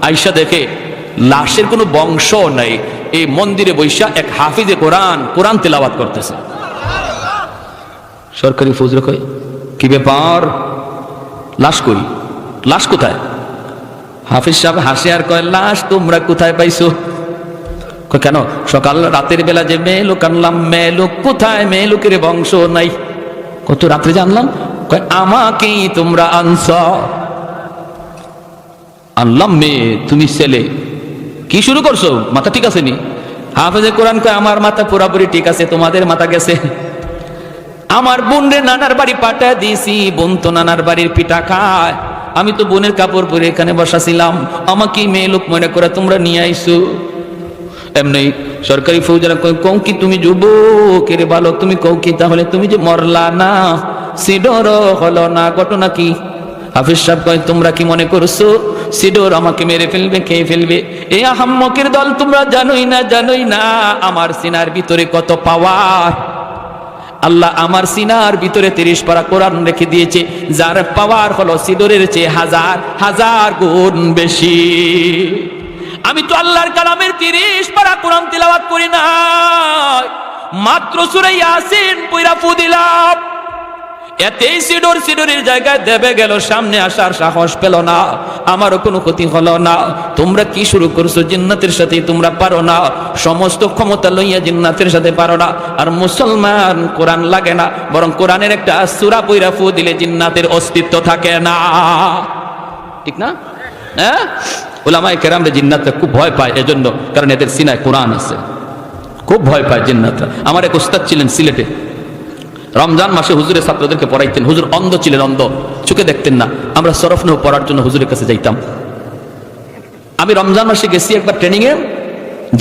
আইসা দেখে লাশের কোনো বংশ নাই, এই মন্দিরে বৈশা এক হাফিজে কোরআন তেলাওয়াত করতেছে। সরকারি ফৌজ রে কয়, কি ব্যাপার, লাশ কই, লাশ কোথায়? হাফিজ সাহেব হাসে আর কয়, লাশ তোমরা কোথায় পাইছো? কেন সকাল রাতের বেলা যে মেয়ে লোক আনলাম, মেয়ে লোক কোথায়? মেয়ে লোকের বংশ নাই। কত রাত্রে জানলাম? কয় আমাকেই তোমরা আনছ। আনলাম মেয়ে, তুমি ছেলে, কি শুরু করছো? মাথা ঠিক আছে নি? হাফেজে কোরআন কয়, আমার মাথা পুরাপুরি ঠিক আছে, তোমাদের মাথা গেছে। আমার বোন রে নানার বাড়ি পাঠায় দিয়েছি, বোন তো নানার বাড়ির পিঠা খায়, আমি তো বোনের কাপড় পরে এখানে বসাছিলাম, আমাকে মেয়ে লোক মনে করে তোমরা নিয়ে আইছো। এমনি সরকারি ফৌজরা কও কি তুমি যুবক রে বালক, তুমি কও কি তাহলে তুমি যে মরলা না, সিডর হলো না, ঘটনা কি? হাফিজ সাহেব কয়, তোমরা কি মনে করছো সিডর আমাকে মেরে ফেলবে, খেয়ে ফেলবে? এই আহাম্মকের দল, তোমরা জানোই না, জানোই না আমার সিনার ভিতরে কত পাওয়ার। আল্লাহ আমার সিনার ভিতরে 30 পারা কোরআন রেখে দিয়েছে, যার পাওয়ার হলো সিদরের চেয়ে হাজার হাজার গুণ বেশি। আমি তো আল্লাহর কালামের 30 পারা কোরআন তিলাওয়াত করি না, মাত্র সূরা ইয়াসিন পড়া ফু দিলাম, এতেই সিডরের জায়গায় দেবে গেল, সামনে আসার সাহস পেল না, আমারও কোনো ক্ষতি হলো না। তোমরা কি শুরু করছো? জিন্নাতের সাথে তোমরা পারো না, সমস্ত ক্ষমতা লইয়া জিন্নাতের সাথে পারো না। আর মুসলমান কোরআন লাগে না, বরং কোরআনের একটা সূরা পইরা ফু দিলে জিন্নাতের অস্তিত্ব থাকে না, ঠিক না? হ্যাঁ, উলামায়ে কেরামরা জিন্নাতরা খুব ভয় পায় এজন্য, কারণ এদের সিনায় কোরআন আছে, খুব ভয় পায় জিন্নাতরা। আমার এক ওস্তাদ ছিলেন সিলেটে, রমজান মাসে হুজুরের ছাত্রদেরকে পড়াইতেন। হুজুর অন্ধ ছিলেন, অন্ধ, চোখে দেখতেন না। আমরা সরফ নৌ পড়ার জন্য হুজুরের কাছে যাইতাম। আমি রমজান মাসে গেছি একবার ট্রেনিং এ,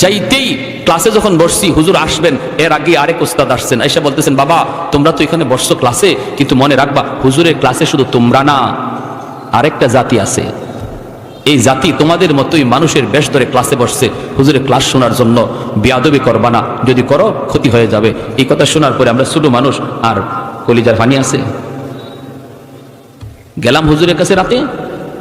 যাইতেই ক্লাসে যখন বসছি, হুজুর আসবেন এর আগে আরেক ওস্তাদ আসছেন, এসে বলতেছেন, বাবা তোমরা তো এখানে বসছো ক্লাসে, কিন্তু মনে রাখবা হুজুরের ক্লাসে শুধু তোমরা না, আরেকটা জাতি আছে, এই জাতি তোমাদের মতোই মানুষের বেশ ধরে ক্লাসে বসছে হুজুরের ক্লাস শোনার জন্য, বেয়াদবি করবা না, যদি করো ক্ষতি হয়ে যাবে। এই কথা শোনার পরে আমরা ছোট মানুষ, আর কলিজার পানি আছে। গেলাম হুজুরের কাছে রাতে,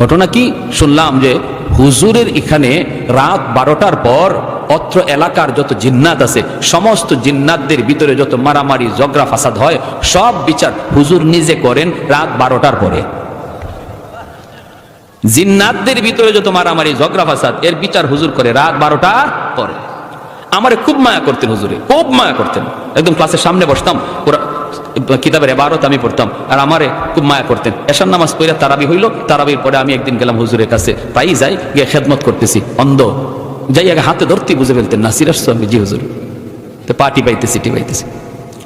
ঘটনা কি শুনলাম যে হুজুরের এখানে রাত 12টার পর অত্র এলাকার যত জিন্নাত আছে, সমস্ত জিন্নাতদের ভিতরে যত মারামারি ঝগড়া ফাসাদ হয়, সব বিচার হুজুর নিজে করেন রাত 12টার পরে। জিন্নাতদের ভিতরে যত মারামারি ঝগড়া ফাসাদ, এর বিচার হুজুর করে রাত 12টার পরে। আমারে খুব মায়া করতেন হুজুরে, খুব মায়া করতেন। একদম ক্লাসের সামনে বসতাম, কিতাবের ইবারত আমি পড়তাম, আর আমারে খুব মায়া করতেন। এশার নামাজ পড়ে তারাবি হইল, তারাবির পরে আমি একদিন গেলাম হুজুরের কাছে, তাই যাই গিয়ে খেদমত করতেছি, অন্ধ, যাই আগে হাতে ধরতেই বুঝে ফেলতেন, নাসির আসছো? আমি জি হুজুর। তো পাটি পাইতেছি, টিপাইতেছি।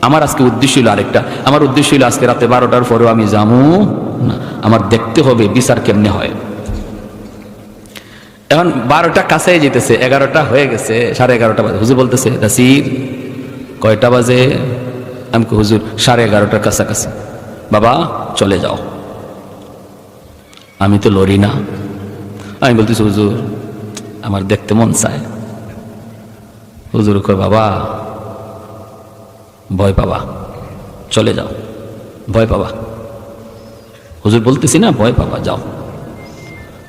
আমার আজকে উদ্দেশ্য হইল আরেকটা, আমার উদ্দেশ্য হইল আজকে রাতে 12টার পরেও আমি যাবো না, আমার দেখতে হবে বিচার কেমনে হয়। এখন 12টা কাছে যেতেছে, 11টা হয়ে গেছে, 11:30 বাজে। হুজুর বলতেছে, নাসির কয়টা বাজে? আমি হুজুর 11:30টার কাছাকাছি। বাবা চলে যাও। আমি তো লড়ি না, আমি বলতেছি হুজুর আমার দেখতে মন চায়। হুজুর কয়, বাবা ভয় পাবা, চলে যাও, ভয় পাবা। হুজুর বলতেছি না, ভয় পাবা, যাও।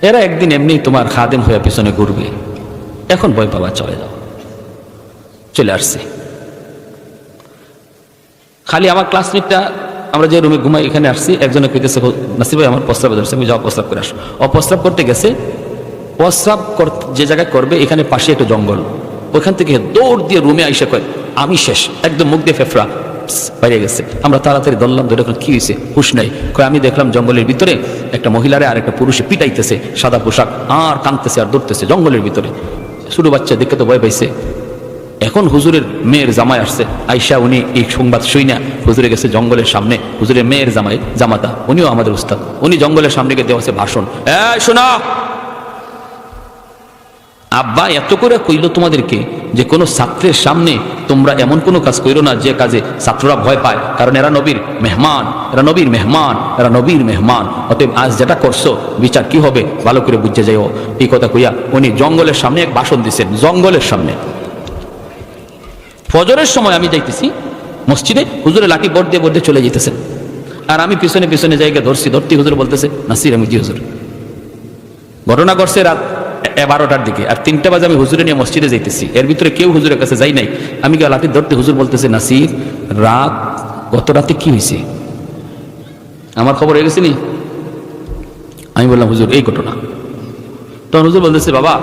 এরা একদিন এমনি তোমার খাদেম হয়ে পিছনে ঘুরবে, এখন ভয় পাবা, চলে যাও। চলে আসছে। খালি আমার ক্লাসমেটটা, আমরা যে রুমে ঘুমাই এখানে আসছি, একজনে কইতেছে, নাসির ভাই আমার প্রস্রাব ধরছে, আমি যাও প্রস্রাব করে আসো। প্রস্রাব করতে গেছে, প্রস্রাব যে জায়গায় করবে এখানে পাশে একটা জঙ্গল, ওইখান থেকে দৌড় দিয়ে রুমে আইসা কয় আমি শেষ, একদম মুখ দিয়ে ফেফড়া বাইরে গেছে। আমরা তাড়াতাড়ি ধরলাম, ধরে কি হয়েছে? হুশ নাই। কয় আমি দেখলাম জঙ্গলের ভিতরে একটা মহিলারে আর একটা পুরুষে পিটাইতেছে, সাদা পোশাক, আর কাঁদতেছে আর দৌড়তেছে জঙ্গলের ভিতরে। ছোট বাচ্চা দেখে তো ভয় পাইছে। এখন হুজুরের মেয়ের জামাই আসছে, আইসা উনি এই সংবাদ শুই না হুজুরে গেছে জঙ্গলের সামনে, হুজুরের মেয়ের জামাতা, উনিও আমাদের উস্তাদ, উনি জঙ্গলের সামনে গিয়ে দেওয়া ভাষণ, শোনা আব্বা এত করে কইল তোমাদেরকে যে কোনো ছাত্রের সামনে তোমরা এমন কোনো কাজ কইরো না যে কাজে ছাত্ররা ভয় পায়, কারণ এরা নবীর মেহমান, এরা নবীর মেহমান, এরা নবীর মেহমান। অতএব আজ যেটা করছো বিচার কি হবে ভালো করে বুঝে যাইও। এই কথা কইয়া উনি জঙ্গলের সামনে এক ভাষণ দিচ্ছেন, জঙ্গলের সামনে। ফজরের সময় আমি যাইতেছি মসজিদে, হুজুরে লাঠি বোর্ড দিয়ে চলে যেতেছেন, আর আমি পিছনে পিছনে জায়গা ধরতে হুজুর বলতেছে, নাসির আমি জি হুজুর। ঘটনা ঘটছে রাত 12টার দিকে, আর 3টা বাজে আমি হুজুরে নিয়ে মসজিদে যাইতেছি। এর ভিতরে কেউ হুজুরের কাছে যাই নাই। আমি গিয়ে লাঠি ধরতে হুজুর বলতেছে, নাসির গত রাতে কি হয়েছে? আমার খবর হয়ে গেছে নি? আমি বললাম হুজুর এই ঘটনা। তখন হুজুর বলতেছে, বাবা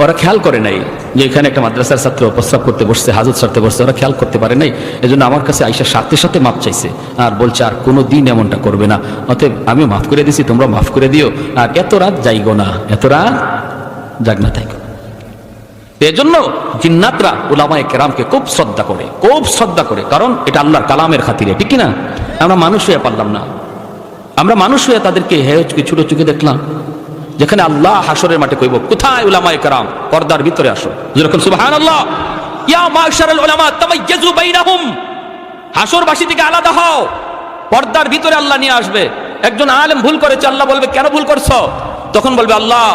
ওরা খেয়াল করে নাই যে এখানে একটা মাদ্রাসার ছাত্র প্রস্রাব করতে বসছে, হাজত সারতে বসছে, ওরা খেয়াল করতে পারে নাই। এজন্য আমার কাছে আইসা সাথে সাথে মাপ চাইছে, আর বলছে আর কোনো দিন এমনটা করবে না। অতএব আমি মাফ করে দিছি, তোমরা মাফ করে দিও, আর এত রাত যাইগো না, এত রাত জাগ না থাকো। এজন্য জিন্নাতরা উলামায়ে কেরামকে খুব শ্রদ্ধা করে, খুব শ্রদ্ধা করে, কারণ এটা আল্লাহর কালামের খাতিরে, ঠিক কিনা? আমরা মানুষ হয়ে পারলাম না, আমরা মানুষ হয়ে তাদেরকে ছোট চোখে দেখলাম। যেখানে আল্লাহ হাসরের মাঠে কইব, কোথায় উলামায়ে কেরাম? পর্দার ভিতরে আসো। যেরকম সুবহানাল্লাহ, ইয়া মাশারাল উলামা তামাইয়াজু বাইনাহুম, হাসরবাসী থেকে আলাদা হও। পর্দার ভিতরে আল্লাহ নিয়ে আসবে। একজন আলেম ভুল করেছে, আল্লাহ বলবে কেন ভুল করছো? তখন বলবে আল্লাহ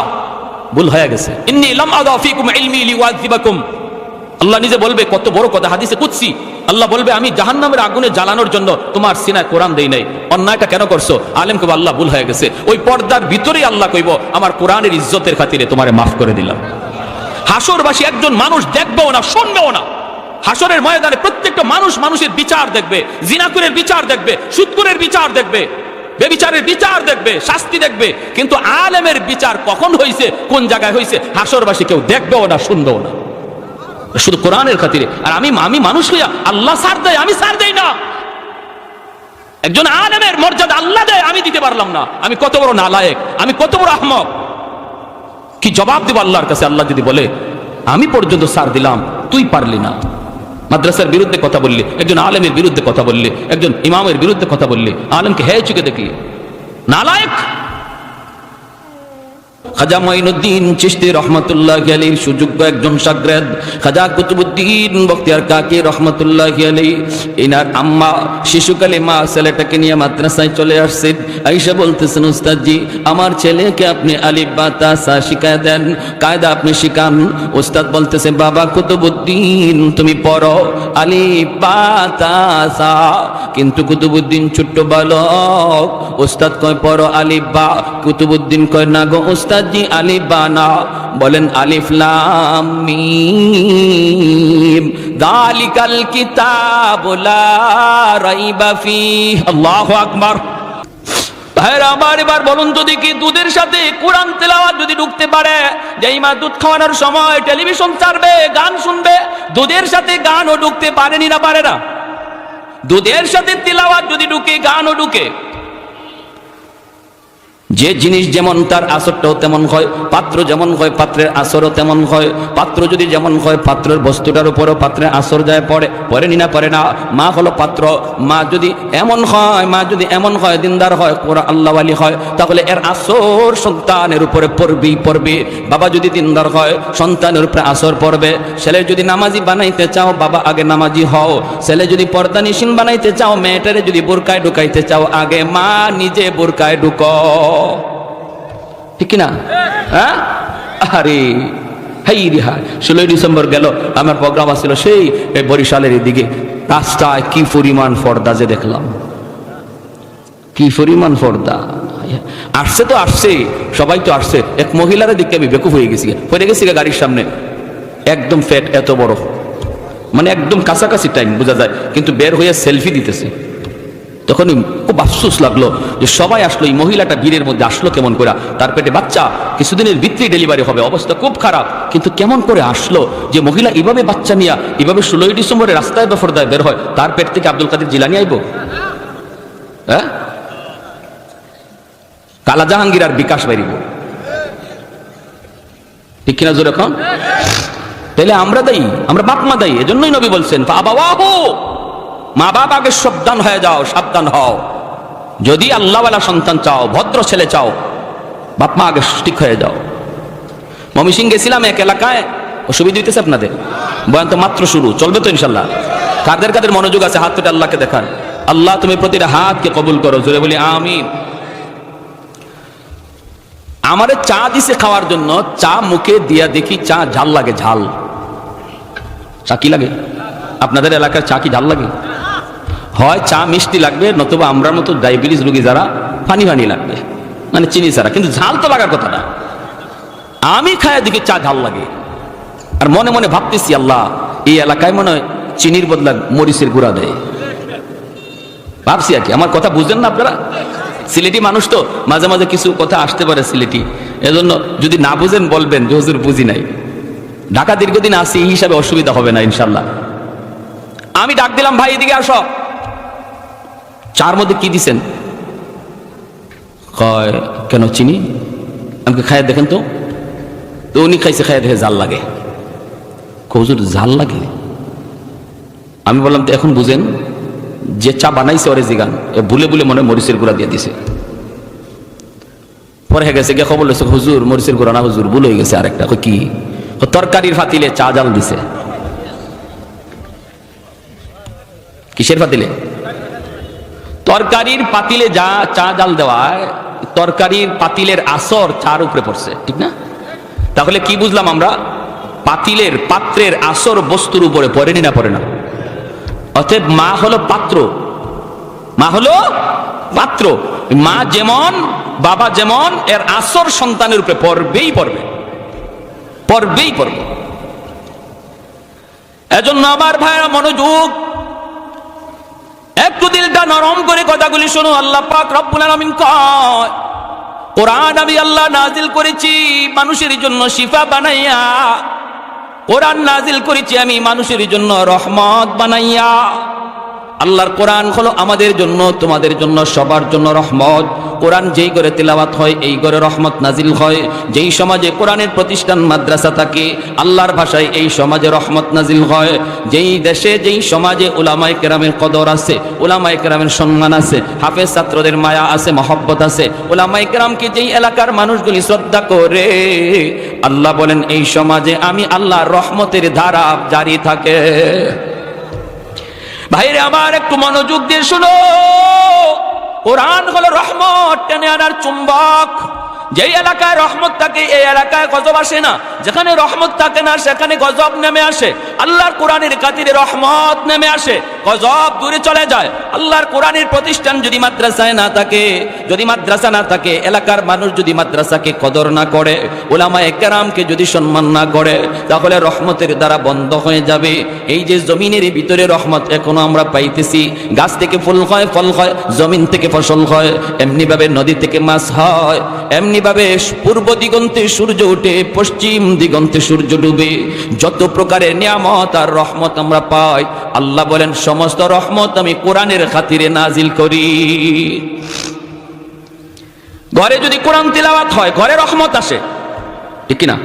ভুল হয়ে গেছে, ইন্নী লাম আযা ফীকুম ইলমি লিওয়াযিবাকুম, আল্লাহ নিজে বলবে, কত বড় কথা, হাদিসে কুদসি আল্লাহ বলবে, আমি জাহান্নামের আগুনে জ্বালানোর জন্য তোমার সিনায় কোরআন দেই নাই, অন্যায়টা কেন করছো? আলেম কইব আল্লাহ ভুল হয়ে গেছে। ওই পর্দার ভিতরেই আল্লাহ কইব, আমার কোরআনের ইজ্জতের খাতিরে তোমারে মাফ করে দিলাম। হাসরবাসী একজন মানুষ দেখবেও না, শুনবেও না। হাসরের ময়দানে প্রত্যেকটা মানুষ মানুষের বিচার দেখবে, জিনাকুরের বিচার দেখবে, সুদকুরের বিচার দেখবে, বেবিচারের বিচার দেখবে, শাস্তি দেখবে। কিন্তু আলেমের বিচার কখন হইছে, কোন জায়গায় হইছে, হাসরবাসী কেউ দেখবেও না, শুনবেও না, শুধু কোরআনের খাতিরে। আর আমি মানুষ হইয়া আল্লাহ ছাড় দেয়, আমি ছাড় দেই না। একজন আলেমের মর্যাদা আল্লাহ দেয়, আমি দিতে পারলাম না। আমি কত বড় নালায়েক, আমি কত বড় আহমক, কি জবাব দিব আল্লাহর কাছে? আল্লাহ যদি বলে, আমি পর্যন্ত ছাড় দিলাম, তুই পারলি না। মাদ্রাসার বিরুদ্ধে কথা বললি, একজন আলেমের বিরুদ্ধে কথা বললি, একজন ইমামের বিরুদ্ধে কথা বললি, আলেমকে হে চুকে দেখলি, নালায়েক। খাজা মঈনুদ্দিন চিশতি রহমাতুল্লাহি আলাইহির সুযোগ্য একজন শাগরেদ খাজা কুতুবউদ্দিন বখতিয়ার কাকি রহমাতুল্লাহি আলাইহি, ইনার আম্মা শিশুকালে মা ছেলেটাকে নিয়ে মাদ্রাসায় চলে আসছেন। আয়েশা বলতেছেন, উস্তাদজি আমার ছেলেকে আপনি আলিফ বা তা সা শিখায় দেন, কায়দা আপনি শিখান। উস্তাদ বলতেছে, বাবা কুতুবউদ্দিন তুমি পড়ো আলিফ বা তা সা। কিন্তু কুতুবউদ্দিন ছোট্ট বালক, উস্তাদ কয় পড়ো আলিফ বা। কুতুবউদ্দিন কয় না গো উস্তাদজি আলিফ বা না, বলেন আলিফ লাম মিম যালিকাল কিতাবু লা রাইবা ফীহ। আল্লাহু আকবার। ভাইরা আমার, এবার বলুন তো দেখি, দুধের সাথে কোরআন তেলাওয়াত যদি ঢুকতে পারে, যেই মা দুধ খাওয়ানোর সময় টেলিভিশন ছাড়বে, গান শুনবে, দুধের সাথে গানও ঢুকতে পারেনি না পারে না? দুধের সাথে তেলাওয়াত যদি ঢুকে, গানও ঢুকে। যে জিনিস যেমন তার আসরটাও তেমন হয়, পাত্র যেমন হয় পাত্রের আসরও তেমন হয়। পাত্র যদি যেমন হয়, পাত্রের বস্তুটার উপরও পাত্রের আসর যায়, পড়েনি না পারে না? মা হলো পাত্র, মা যদি এমন হয়, মা যদি এমন হয়, দিনদার হয়, কোরআন আল্লাহওয়ালি হয়, তাহলে এর আসর সন্তানের উপরে পড়বেই পড়বে। বাবা যদি দিনদার হয়, সন্তানের উপরে আসর পড়বে। ছেলে যদি নামাজি বানাইতে চাও, বাবা আগে নামাজি হও। ছেলে যদি পর্দানিশীন বানাইতে চাও, মেয়েটারে যদি বোরকায় ঢুকাইতে চাও, আগে মা নিজে বোরকায় ঢুকো। ঠিক কিনা? হ্যাঁ, আরে হাই রিহা 16 ডিসেম্বর গেল, আমার প্রোগ্রাম আসছিল সেই বরিশালের দিকে। রাস্তায় কি পরিমাণ পর্দা যে দেখলাম, কি পরিমাণ পর্দা। আসছে তো আসছে, সবাই তো আসছে। এক মহিলার দিকে আমি বেকুফ হয়ে গেছি, পড়ে গেছি গাড়ির সামনে, একদম ফ্যাট এত বড়, মানে একদম কাছাকাছি টাইম বোঝা যায়, কিন্তু বের হয়ে সেলফি দিতেছে। তখন খুব আফসোস লাগলো যে সবাই আসলো, এই মহিলাটা ভিড়ের মধ্যে আসলো কেমন করে? তার পেটে বাচ্চা, কিছুদিনের ভিতরেই ডেলিভারি হবে, অবস্থা খুব খারাপ, কিন্তু কেমন করে আসলো যে মহিলা এভাবে বাচ্চা নিয়ে এভাবে 16 ডিসেম্বরে রাস্তায় বেফরদায় বের হয়? তার পেট থেকে আব্দুল কাদের জিলানী আইব? হ্যাঁ, কালা জাহাঙ্গীর আর বিকাশ বাইরিব, ঠিক কিনা জোরে এখন? তাহলে আমরা দায়ী, আমরা বাপ মা দায়ী। এজন্যই নবী বলছেন, ফাবাওয়াহু, মা বাপ আগে সাবধান হয়ে যাও, সাবধান হও। যদি আল্লাহওয়ালা সন্তান চাও, ভদ্র ছেলে চাও, বাপ মা আগে ঠিক হয়ে যাও। ময়মনসিংহ গেছিলাম এক এলাকায়, অসুবিধা হইতেছে আপনাদের? বয়ান তো মাত্র শুরু, চলবে তো ইনশাল্লাহ? কাদের কাদের মনোযোগ আছে হাত তুলে আল্লাহকে দেখান। আল্লাহ তুমি প্রতিটা হাতকে কবুল করো, জোরে বলি আমিন। আমারে চা দিছে খাওয়ার জন্য, চা মুখে দিয়া দেখি চা ঝাল লাগে। ঝাল চা কি লাগে? আপনাদের এলাকার চা কি ঝাল লাগে? হয় চা মিষ্টি লাগবে, নতুবা আমরা মতো ডায়াবেটিস রোগী যারা পানি পানি লাগবে, মানে চিনি ছাড়া। কিন্তু ঝাল তো লাগার কথা না। আমি খায় দেখি চা ঝাল লাগে, আর মনে মনে ভাবতেছি, আল্লাহ এই এলাকায় মনে হয় চিনির বদলা মরিচের গুঁড়া দেয়। ভাবছি আর কি, আমার কথা বুঝলেন না আপনারা? সিলেটি মানুষ তো মাঝে মাঝে কিছু কথা আসতে পারে সিলেটি, এজন্য যদি না বুঝেন বলবেন যে হুজুর বুঝি নাই। ঢাকা দীর্ঘদিন আসি, এই হিসাবে অসুবিধা হবে না ইনশাল্লাহ। আমি ডাক দিলাম, ভাই এদিকে আসো, চার মধ্যে কি দিছেন? কয় কেন চিনি? আমাকে খায় দেখেন তো। তো উনি খাইছে, খায় দেখে জাল লাগে। হুজুর জাল লাগে? আমি বললাম, তো এখন বুঝেন, যে চা বানাইছে ওরে জিগান, ভুলে ভুলে মনে মরিচের গুঁড়া দিয়ে দিছে। পরে হয়ে গেছে, গিয়ে খবর লেছে, হুজুর মরিচের গুঁড়া না হুজুর, ভুল হয়ে গেছে আরেকটা। কি? তরকারির ফাতিলে চা জাল দিছে। কিসের পাতিলে? তরকারির পাতিলে যা চা জাল দেওয়া, তরকারির পাতিলের আসর চার উপরে পড়ছে, ঠিক না? তাহলে কি বুঝলাম আমরা? পাতিলের পাত্রের আসর বস্তুর উপরে পড়েনি না পড়ে না? অতএব মা হলো পাত্র, মা হলো পাত্র। মা যেমন বাবা যেমন, এর আসর সন্তানের উপরে পড়বেই পড়বে, পড়বেই পড়বে। এজন্য আমার ভাইরা মনোযোগ, একটু দিলটা নরম করে কথাগুলি শোনো। আল্লাহ পাক রব্বুল আলামিন কয়, কোরআন আমি আল্লাহ নাজিল করেছি মানুষের জন্য শিফা বানাইয়া, কোরআন নাজিল করেছি আমি মানুষের জন্য রহমত বানাইয়া। আল্লাহর কোরআন হলো আমাদের জন্য, তোমাদের জন্য, সবার জন্য রহমত। কোরআন যেই ঘরে তিলাওয়াত হয় এই ঘরে রহমত নাজিল হয়। যেই সমাজে কোরআনের প্রতিষ্ঠান মাদ্রাসা থাকে আল্লাহর ভাষায় এই সমাজে রহমত নাজিল হয়। যেই দেশে যেই সমাজে উলামায়ে কেরামের কদর আছে, উলামায়ে কেরামের সম্মান আছে, হাফেজ ছাত্রদের মায়া আছে, মহব্বত আছে, উলামায়ে কেরামকে যেই এলাকার মানুষগুলি শ্রদ্ধা করে, আল্লাহ বলেন এই সমাজে আমি আল্লাহর রহমতের ধারা জারি থাকে। ভাইরে আমার একটু মনোযোগ দিয়ে শুনো, কোরআন হলো রহমত টেনে আনার চুম্বক। যেই এলাকায় রহমত থাকে এই এলাকায় গজব আসে না, যেখানে রহমত থাকে না সেখানে গজব নেমে আসে। আল্লাহর কোরআনের খাতিরে রহমত নেমে আসে, গজব দূরে চলে যায়। আল্লাহর কোরআনের প্রতিষ্ঠান যদি মাদ্রাসায় না থাকে, যদি মাদ্রাসা না থাকে, এলাকার মানুষ যদি মাদ্রাসাকে কদর না করে, উলামায়ে কেরামকে যদি সম্মান না করে, তাহলে রহমতের দ্বারা বন্ধ হয়ে যাবে। এই যে জমিনের ভিতরে রহমত এখনো আমরা পাইতেছি, গাছ থেকে ফুল হয়, ফল হয়, জমিন থেকে ফসল হয়, এমনি ভাবে নদী থেকে মাছ হয়, এমনি ভাবে পূর্ব দিগন্তে সূর্য ওঠে, পশ্চিম দিগন্তে সূর্য ডুবে। যত প্রকারের নিয়ামত আর রহমত আমরা পাই, আল্লাহ বলেন সমস্ত রহমত আমি কোরআনের খাতিরে নাজিল করি। ঘরে যদি কোরআন তেলাওয়াত হয় ঘরে রহমত আসে, ঠিক কিনা?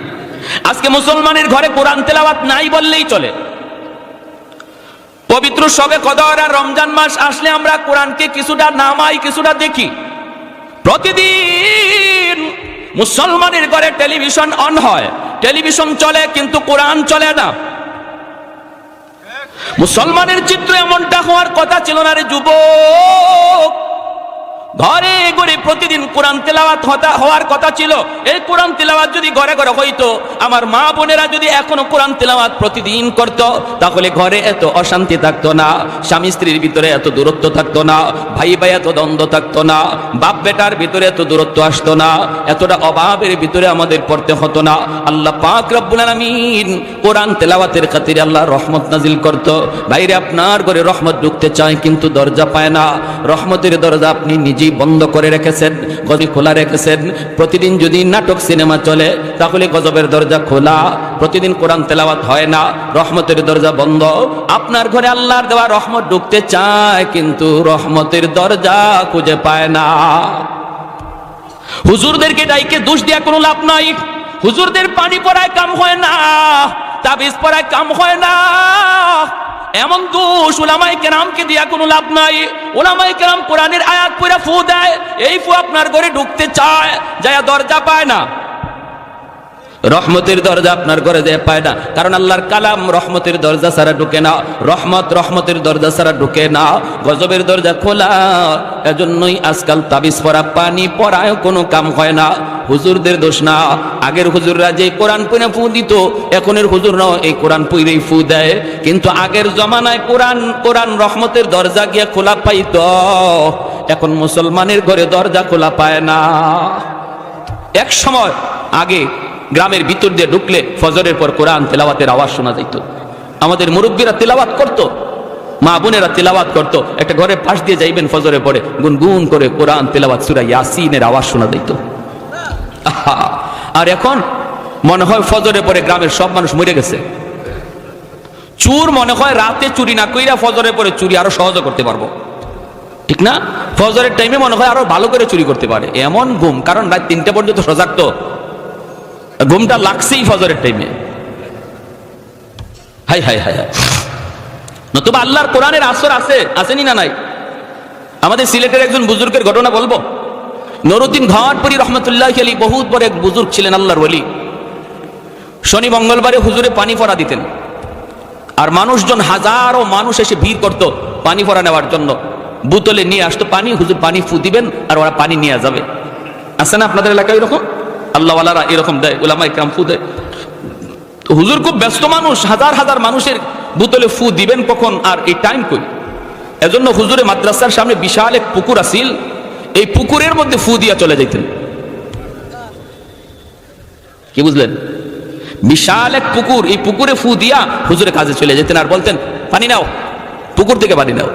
আজকে মুসলমানের ঘরে কোরআন তেলাওয়াত নাই বললেই চলে। পবিত্র শবে কদর আর রমজান মাস আসলে আমরা কোরআনকে কিছুটা নামাই, কিছুটা দেখি। প্রতিদিন মুসলমানের ঘরে টেলিভিশন অন হয়, টেলিভিশন চলে কিন্তু কোরআন চলে না। মুসলমানের চিত্র এমনটা হওয়ার কথা ছিল না রে যুবক। ঘরে ঘরে প্রতিদিন কোরআন তেলাওয়াত হওয়ার কথা ছিল। এই কোরআন তেলাওয়াত যদি ঘরে ঘরে হইতো, আমার মা বোনেরা যদি এখনো কোরআন তেলাওয়াত প্রতিদিন করত, তাহলে ঘরে এত অশান্তি থাকতো না, স্বামী স্ত্রীর ভিতরে এত দূরত্ব থাকতো না, ভাই ভাই এত দ্বন্দ্ব থাকতো না, বাপ বেটার ভিতরে এত দূরত্ব আসতো না, এতটা অভাবের ভিতরে আমাদের পড়তে হতো না। আল্লাহ পাক রব্বুল আলামিন কোরআন তেলাওয়াতের খাতিরে আল্লাহ রহমত নাজিল করত। বাইরে আপনার ঘরে রহমত ঢুকতে চায় কিন্তু দরজা পায় না। রহমতের দরজা আপনি নিজে বন্ধ করে রেখেছেন, গজব খোলা রেখেছেন। প্রতিদিন যদি নাটক সিনেমা চলে তাহলে গজবের দরজা খোলা। প্রতিদিন কোরআন তেলাওয়াত হয় না, রহমতের দরজা বন্ধ। আপনার ঘরে আল্লাহর দেওয়া রহমত ঢুকতে চায় কিন্তু রহমতের দরজা খুঁজে পায় না। হুজুরদেরকে ডাইকে দোষ দিয়া কোনো লাভ নাই। হুজুরদের পানি পড়ায় কাম হয় না, তাবিজ পড়ায় কাম হয় না। এমন দোষ উলামায়ে কেরামকে দিয়া কোনো লাভ নাই। উলামায়ে কেরাম কোরআনের আয়াত পড়া ফু দেয়, এই ফু আপনার ঘরে ঢুকতে চায়, যায় দরজা পায় না। রহমতের দরজা আপনার ঘরে যায় পায় না, কারণ আল্লাহর কালাম রহমতের দরজা ছাড়া ঢুকে না। রহমতের দরজা ছাড়া ঢুকে না, গজবের দরজা খোলা। এজন্যই আজকাল তাবিজ পড়া, পানি পড়ায় কোনো কাম হয় না। হুজুরদের দোষ না। আগের হুজুররা যে কোরআন পড়ে ফু দিত, এখনের হুজুররাও এই কোরআন পড়েই ফু দেয়। কিন্তু আগের জমানায় কোরআন রহমতের দরজা গিয়ে খোলা পাইত, এখন মুসলমানের ঘরে দরজা খোলা পায় না। এক সময় আগে গ্রামের ভিতর দিয়ে ঢুকলে ফজরের পর কোরআন তেলাওয়াতের আওয়াজ শোনা যেত। আমাদের মুরব্বীরা তেলাওয়াত করত, মা বোনেরা তেলাওয়াত করত। একটা ঘরের পাশ দিয়ে যাইবেন ফজরের পরে, গুনগুন করে কোরআন তেলাওয়াত সূরা ইয়াসিনের আওয়াজ শোনা যেত। আর এখন মনে হয় ফজরের পরে গ্রামের সব মানুষ মরে গেছে। চুর মনে হয় রাতে চুরি না কইরা ফজরের পরে চুরি আরো সহজে করতে পারবো, ঠিক না? ফজরের টাইমে মনে হয় আরো ভালো করে চুরি করতে পারে, এমন ঘুম। কারণ রাত 3টা পর্যন্ত সজাগ, তো ঘুমটা লাগছেই ফজরের টাইমে। High high high high. নতুবা আল্লাহর কোরআনের আসর আসেনি না নাই? আমাদের সিলেটের একজন বুজুর্গের ঘটনা বলবো। নুরউদ্দিন ঘাটপুরি রহমতুল্লাহ আলাইহি বহুত বড় এক বুজুর্গ ছিলেন, আল্লাহর ওলি। শনি মঙ্গলবারে হুজুরে পানি পড়া দিতেন, আর মানুষজন হাজারো মানুষ এসে ভিড় করত পানি পড়া নেওয়ার জন্য। বোতলে নিয়ে আসতো পানি, হুজুর পানি ফু দিবেন আর ওরা পানি নিয়ে যাবে। আছে না আপনাদের এলাকায় এরকম? আল্লাহওয়ালারা এরকম দেয়, উলামায়ে কেরাম ফু দেয়। তো হুজুর খুব ব্যস্ত মানুষ, হাজার হাজার মানুষের বোতলে ফু দিবেন কখন, আর এই টাইম কই? এজন্য হুজুরে মাদ্রাসার সামনে বিশাল এক পুকুর আছিল, এই পুকুরের মধ্যে ফু দিয়া চলে যাইতেন। কি বুঝলেন? বিশাল এক পুকুর, এই পুকুরে ফু দিয়া হুজুরে কাজে চলে যেতেন, আর বলতেন পানি নাও, পুকুর থেকে পানি নাও।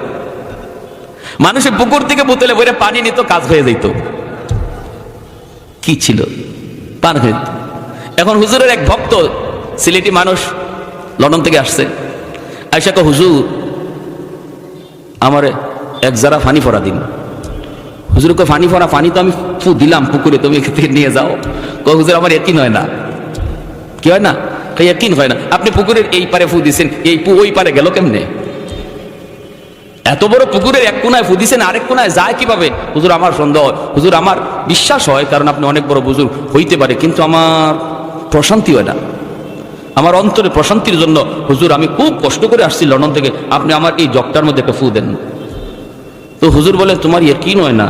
মানুষের পুকুর থেকে বোতলে ভরে পানি নিত, কাজ হয়ে যাইত। কি ছিল? পান হয়ে যেত। এখন হুজুরের এক ভক্ত, সিলেটি মানুষ, লন্ডন থেকে আসছে, আইসা কো হুজুর আমারে এক জারা পানি ফরা দিন। হুজুর কো পানি ফরা? পানি তো আমি ফু দিলাম পুকুরে, তুমি এখান থেকে নিয়ে যাও। কো হুজুর আমার ইয়াকিন হয় না। কি হয় না? ইয়াকিন হয় না। আপনি পুকুরের এই পারে ফু দিছেন, এই ওই পারে গেল কেমনে? এত বড় পুকুরের এক কোনায় ফু দিছেন, আরেক কোনায় যায় কিভাবে? হুজুর আমার সন্দেহ। হুজুর আমার বিশ্বাস হয়, কারণ আপনি অনেক বড় বুজুর্গ হইতে পারে, কিন্তু আমার প্রশান্তি হয় না। আমার অন্তরে প্রশান্তির জন্য হুজুর আমি খুব কষ্ট করে আসছি লন্ডন থেকে, আপনি আমার এই জগটার মধ্যে একটা ফু দেন। তো হুজুর বলে তোমার ইয়াকিন হয় না?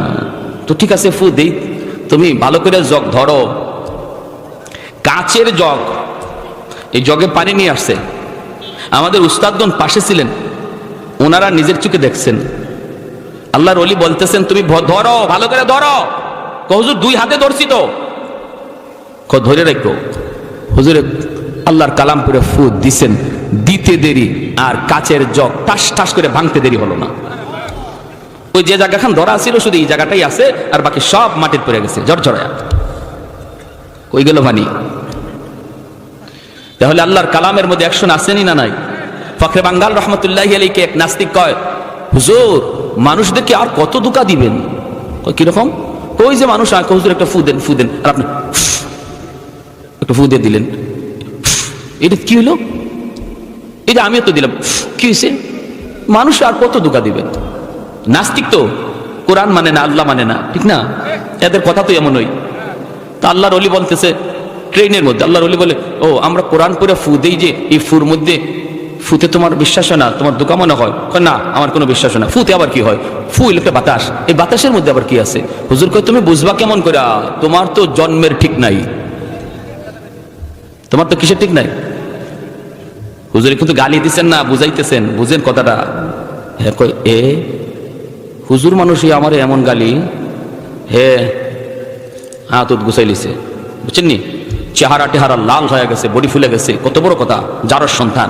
তো ঠিক আছে ফু দেই, তুমি ভালো করে জগ ধরো। কাচের জগ, এই জগে পানি নিয়ে আসছে। আমাদের উস্তাদগণ পাশে ছিলেন, ওনারা নিজের চোখে দেখছেন। আল্লাহর ওলি বলতেছেন তুমি ধরো, ভালো করে ধরো। হুজুর দুই হাতে ধরছি তো। ধরে রাখো। হুজুরে আল্লাহর কালাম করে ফু দিছেন, দিতে দেরি আর কাচের জগ টাস টাস করে ভাঙতে দেরি হলো না। ওই যে জায়গাখান ধরা ছিল শুধু এই জায়গাটাই আছে, আর বাকি সব মাটির পড়ে গেছে ঝরঝরায়া। কই গেল পানি? তাহলে আল্লাহর কালামের মধ্যে অ্যাকশন আসেনি না নাই? ফখরে বাঙ্গাল রহমতুল্লাহি আলাইহি এক নাস্তিক কয়, হুজুর মানুষদেরকে আর কত ধোঁকা দিবেন? কিরকম? ওই যে মানুষ হুজুর একটা ফু দেন, ফু দেন, আর আপনি একটা ফু দিয়ে দিলেন। এটা কি হলো? এটা আমিও তো দিলাম, কি হয়েছে? মানুষ আর কত ধোঁকা দিবেন? নাস্তিক তো, কোরআন মানে না, আল্লাহ মানে না, ঠিক না? এদের কথা তো এমনই। তা আল্লাহর ওলি বলতেছে ট্রেনের মধ্যে, আল্লাহর ওলি বলে ও আমরা কোরআন করে ফু দেই, যে এই ফুর মধ্যে ফুতে তোমার বিশ্বাস হয় না, তোমার ধোঁকা মনে হয়? না আমার কোনো বিশ্বাস হয় না। ফুতে আবার কি হয়? ফু একটা বাতাস, এই বাতাসের মধ্যে আবার কি আছে? হুজুর কয় তুমি বুঝবা কেমন করে? তোমার তো জন্মের ঠিক নাই, তোমার তো কিসের ঠিক নাই? হুজুর কিন্তু গালি দিচ্ছেন না, বুঝাইতেছেন, বুঝেন কথাটা। হ্যাঁ কয় এ হুজুর মানুষই আমার এমন গালি, হে হাত গুছাই লিছে, বুঝছেন নি? চেহারা টেহারা লাল হয়ে গেছে, বডি ফুলে গেছে। কত বড় কথা! যার সন্তান,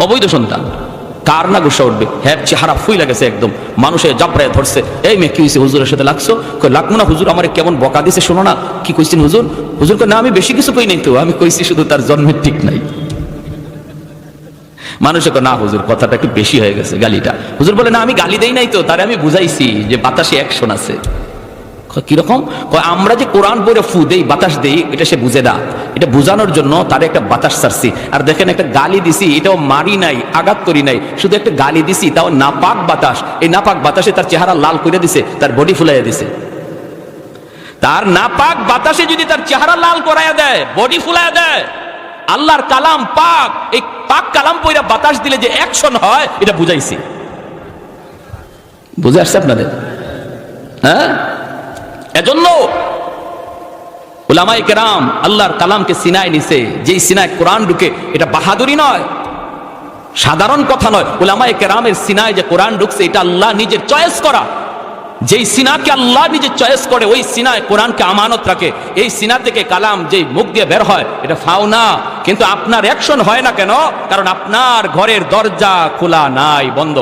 অবৈধ সন্তান, কার না গুসা উঠবে? হ্যাঁ চেহারা ফুইলা গেছে একদম, মানুষের জাপড়ায় ধরছে। এই মেয়ে কি হয়েছে? হুজুরের সাথে লাগছো? লাগবো না হুজুর, আমার কেমন বকা দিছে শোনো না। কি কইছেন হুজুর? হুজুর না আমি বেশি কিছু কই নাই তো, আমি কইছি শুধু তার জন্মের ঠিক নাই। মানুষে না হুজুর কথাটা একটু বেশি হয়ে গেছে গালিটা। হুজুর বলে না আমি গালি দেই নাই তো, তারে আমি বুঝাইছি যে বাতাসে অ্যাকশন আছে। কিরকম? আমরা যে কোরআন পড়ে ফু দেই, বাতাস দেই, এটা সে বুঝে না। এটা বোঝানোর জন্য তার একটা বাতাস ছাড়ছি। আর দেখেন একটা গালি দিছি, এটাও মারি নাই, আঘাত করি নাই, শুধু একটা গালি দিছি, তাও নাপাক বাতাস। এই নাপাক বাতাসে তার চেহারা লাল করে দিছে, তার বডি ফুলাইয়া দিছে। তার নাপাক বাতাসে যদি তার চেহারা লাল করাইয়া দেয়, বডি ফুলাইয়া দেয়, আল্লাহর কালাম পাক, এই পাক কালাম পয়রা বাতাস দিলে যে অ্যাকশন হয়, এটা বুঝাইছি। বুঝে আসছে আপনাদের? হ্যাঁ, এজন্য উলামায়ে কেরাম আল্লাহর কালামকে সিনায় নিছে। যেই সিনায় কোরআন ঢুকে, এটা বাহাদুরি নয়, সাধারণ কথা নয়। উলামায়ে কেরামের সিনায় যে কোরআন ঢুকছে, এটা আল্লাহ নিজের চয়েস করা। যেই সিনাকে আল্লাহ নিজে চয়েস করে, ওই সিনায় কোরআনকে আমানত রাখে। এই সিনা থেকে কালাম যেই মুখ দিয়ে বের হয়, এটা ফাও না। কিন্তু আপনার অ্যাকশন হয় না কেন? কারণ আপনার ঘরের দরজা খোলা নাই, বন্ধ।